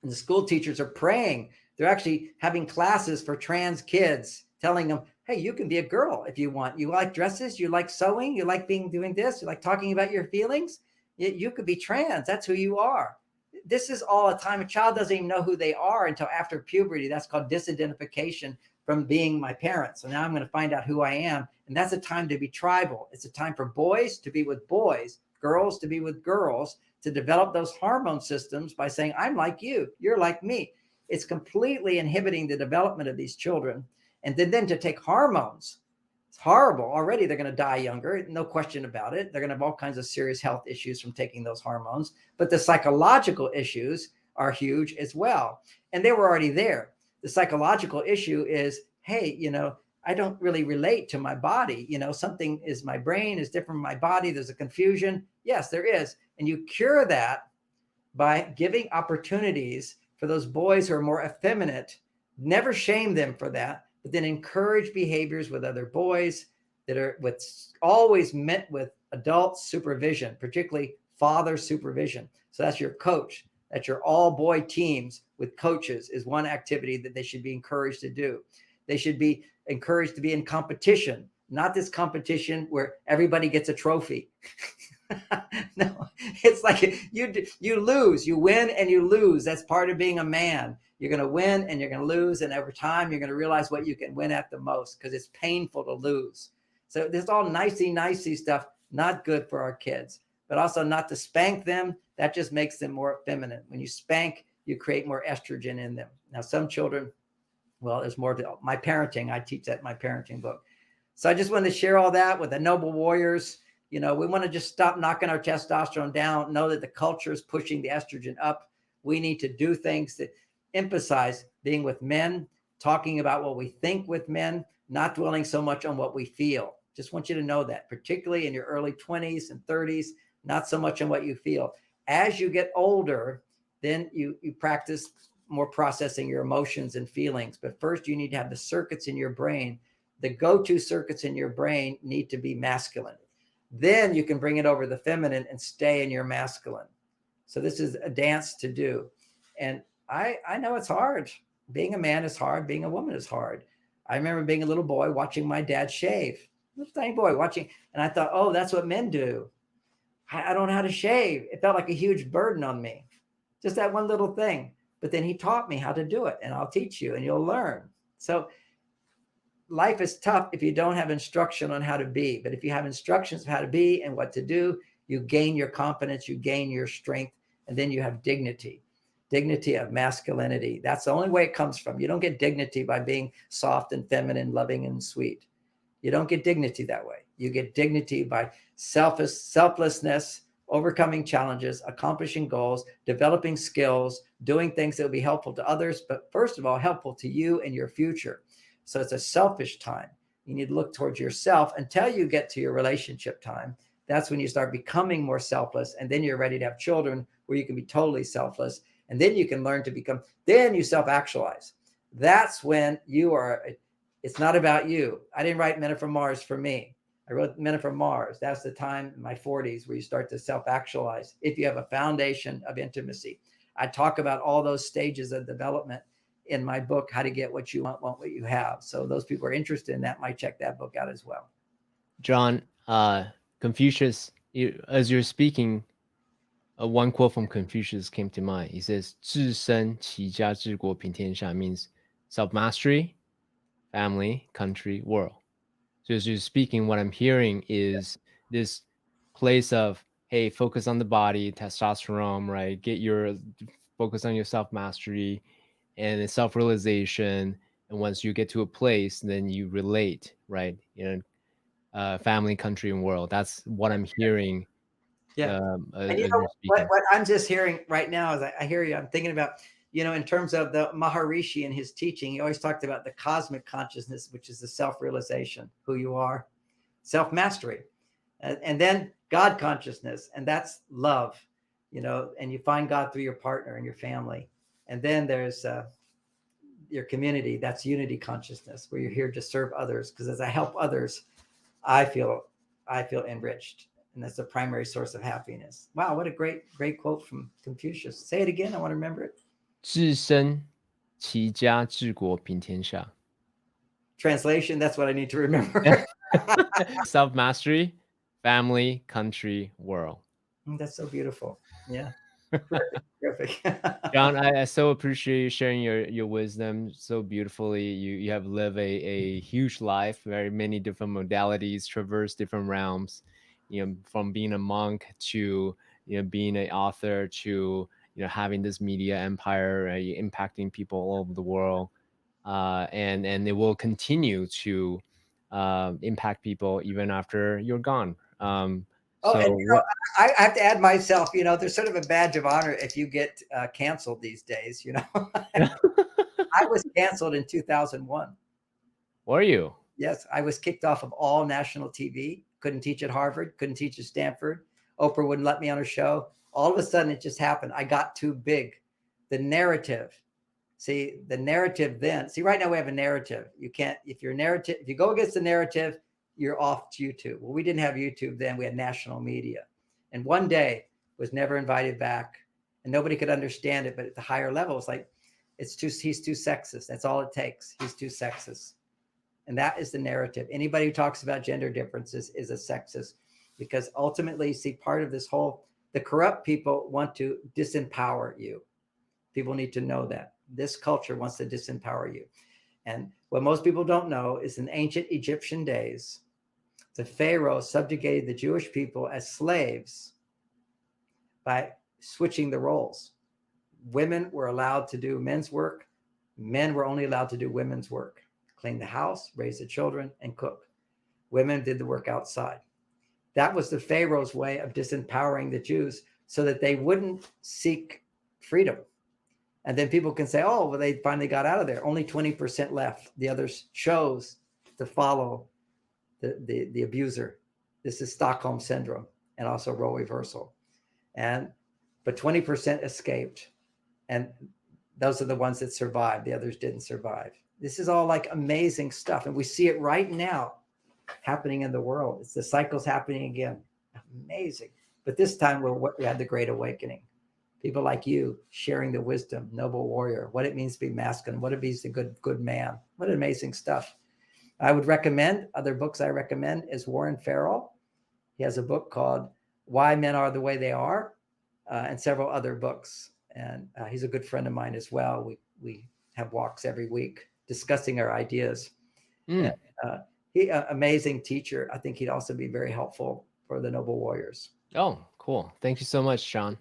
and the school teachers are praying. They're actually having classes for trans kids, telling them, hey, you can be a girl if you want. You like dresses, you like sewing, you like doing this, you like talking about your feelings. You could be trans. That's who you are. This is all a time a child doesn't even know who they are until after puberty. That's called disidentification from being my parents. So now I'm going to find out who I am. And that's a time to be tribal. It's a time for boys to be with boys, girls to be with girls, to develop those hormone systems by saying, I'm like you, you're like me. It's completely inhibiting the development of these children. And then to take hormones, it's horrible. Already they're going to die younger, no question about it. They're going to have all kinds of serious health issues from taking those hormones. But the psychological issues are huge as well. And they were already there. The psychological issue is, hey, I don't really relate to my body. Something is, my brain is different from my body. There's a confusion. Yes, there is. And you cure that by giving opportunities for those boys who are more effeminate. Never shame them for that, but then encourage behaviors with other boys that are always met with adult supervision, particularly father supervision. So that's your coach. That's your all boy teams with coaches is one activity that they should be encouraged to do. They should be encouraged to be in competition, not this competition where everybody gets a trophy. No, it's like you lose, you win and you lose. That's part of being a man. You're going to win and you're going to lose. And over time, you're going to realize what you can win at the most, because it's painful to lose. So this all nicey stuff, not good for our kids, but also not to spank them. That just makes them more feminine. When you spank, you create more estrogen in them. Now, some children, well, there's more to my parenting. I teach that in my parenting book. So I just wanted to share all that with the noble warriors. We want to just stop knocking our testosterone down, know that the culture is pushing the estrogen up. We need to do things that emphasize being with men, talking about what we think with men, not dwelling so much on what we feel. Just want you to know that, particularly in your early 20s and 30s, not so much on what you feel. As you get older, then you practice more processing your emotions and feelings. But first, you need to have the circuits in your brain. The go-to circuits in your brain need to be masculine. Then you can bring it over the feminine and stay in your masculine. So this is a dance to do. And I know it's hard. Being a man is hard. Being a woman is hard. I remember being a little boy watching my dad shave. Little tiny boy watching. And I thought, oh, that's what men do. I don't know how to shave. It felt like a huge burden on me. Just that one little thing. But then he taught me how to do it. And I'll teach you and you'll learn. So life is tough if you don't have instruction on how to be. But if you have instructions of how to be and what to do, you gain your confidence, you gain your strength, and then you have dignity of masculinity. That's the only way it comes from. You don't get dignity by being soft and feminine, loving and sweet. You don't get dignity that way. You get dignity by selflessness, overcoming challenges, accomplishing goals, developing skills, doing things that will be helpful to others, but first of all, helpful to you and your future. So it's a selfish time. You need to look towards yourself until you get to your relationship time. That's when you start becoming more selfless. And then you're ready to have children where you can be totally selfless. And then you can learn to become, then you self-actualize. That's when you are, it's not about you. I didn't write Men Are From Mars for me. I wrote Men Are From Mars. That's the time in my 40s where you start to self-actualize. If you have a foundation of intimacy, I talk about all those stages of development in my book, How to Get What You Want What You Have. So those people are interested in that might check that book out as well. John, Confucius, as you're speaking, one quote from Confucius came to mind. He says, 治身齐家治国平天下 means self-mastery, family, country, world. So as you're speaking, what I'm hearing is this place of, hey, focus on the body, testosterone, right? Focus on your self-mastery and self-realization. And once you get to a place, then you relate, right? Family, country, and world. That's what I'm hearing. Yeah. As And you're speaking. what I'm just hearing right now is I hear you, I'm thinking about, in terms of the Maharishi and his teaching, he always talked about the cosmic consciousness, which is the self-realization, who you are, self-mastery, and then God consciousness. And that's love, and you find God through your partner and your family. And then there's your community. That's unity consciousness, where you're here to serve others. Because as I help others, I feel enriched. And that's the primary source of happiness. Wow, what a great quote from Confucius. Say it again. I want to remember it. 治身齐家治国平天下. Translation, that's what I need to remember. Self-mastery, family, country, world. That's so beautiful. Yeah. Terrific. John, I so appreciate you sharing your wisdom so beautifully. You have lived a huge life, very many different modalities, traverse different realms, from being a monk to being an author to having this media empire, impacting people all over the world, and it will continue to impact people even after you're gone. Oh, and What? I have to add myself, there's sort of a badge of honor if you get canceled these days, I was canceled in 2001. Were you? Yes, I was kicked off of all national TV. Couldn't teach at Harvard, couldn't teach at Stanford. Oprah wouldn't let me on her show. All of a sudden, it just happened. I got too big. The narrative. See, right now we have a narrative. You can't, if you go against the narrative, you're off YouTube. Well, we didn't have YouTube then. We had national media. And one day was never invited back and nobody could understand it. But at the higher level, it's like, he's too sexist. That's all it takes. He's too sexist. And that is the narrative. Anybody who talks about gender differences is a sexist, because ultimately, see, part of this the corrupt people want to disempower you. People need to know that. This culture wants to disempower you. And what most people don't know is in ancient Egyptian days, the Pharaoh subjugated the Jewish people as slaves by switching the roles. Women were allowed to do men's work. Men were only allowed to do women's work. Clean the house, raise the children, and cook. Women did the work outside. That was the Pharaoh's way of disempowering the Jews so that they wouldn't seek freedom. And then people can say, oh, well, they finally got out of there. Only 20% left. The others chose to follow the abuser. This is Stockholm syndrome and also role reversal. But 20% escaped. And those are the ones that survived. The others didn't survive. This is all like amazing stuff. And we see it right now. happening in the world. It's the cycles happening again. Amazing. But this time we had the Great Awakening. People like you sharing the wisdom, noble warrior, what it means to be masculine, what it means to be good man. What amazing stuff. I would recommend, other books I recommend is Warren Farrell. He has a book called Why Men Are the Way They Are, and several other books. And he's a good friend of mine as well. We have walks every week discussing our ideas. And, Mm. he amazing teacher. I think he'd also be very helpful for the noble warriors. Oh, cool. Thank you so much, Sean.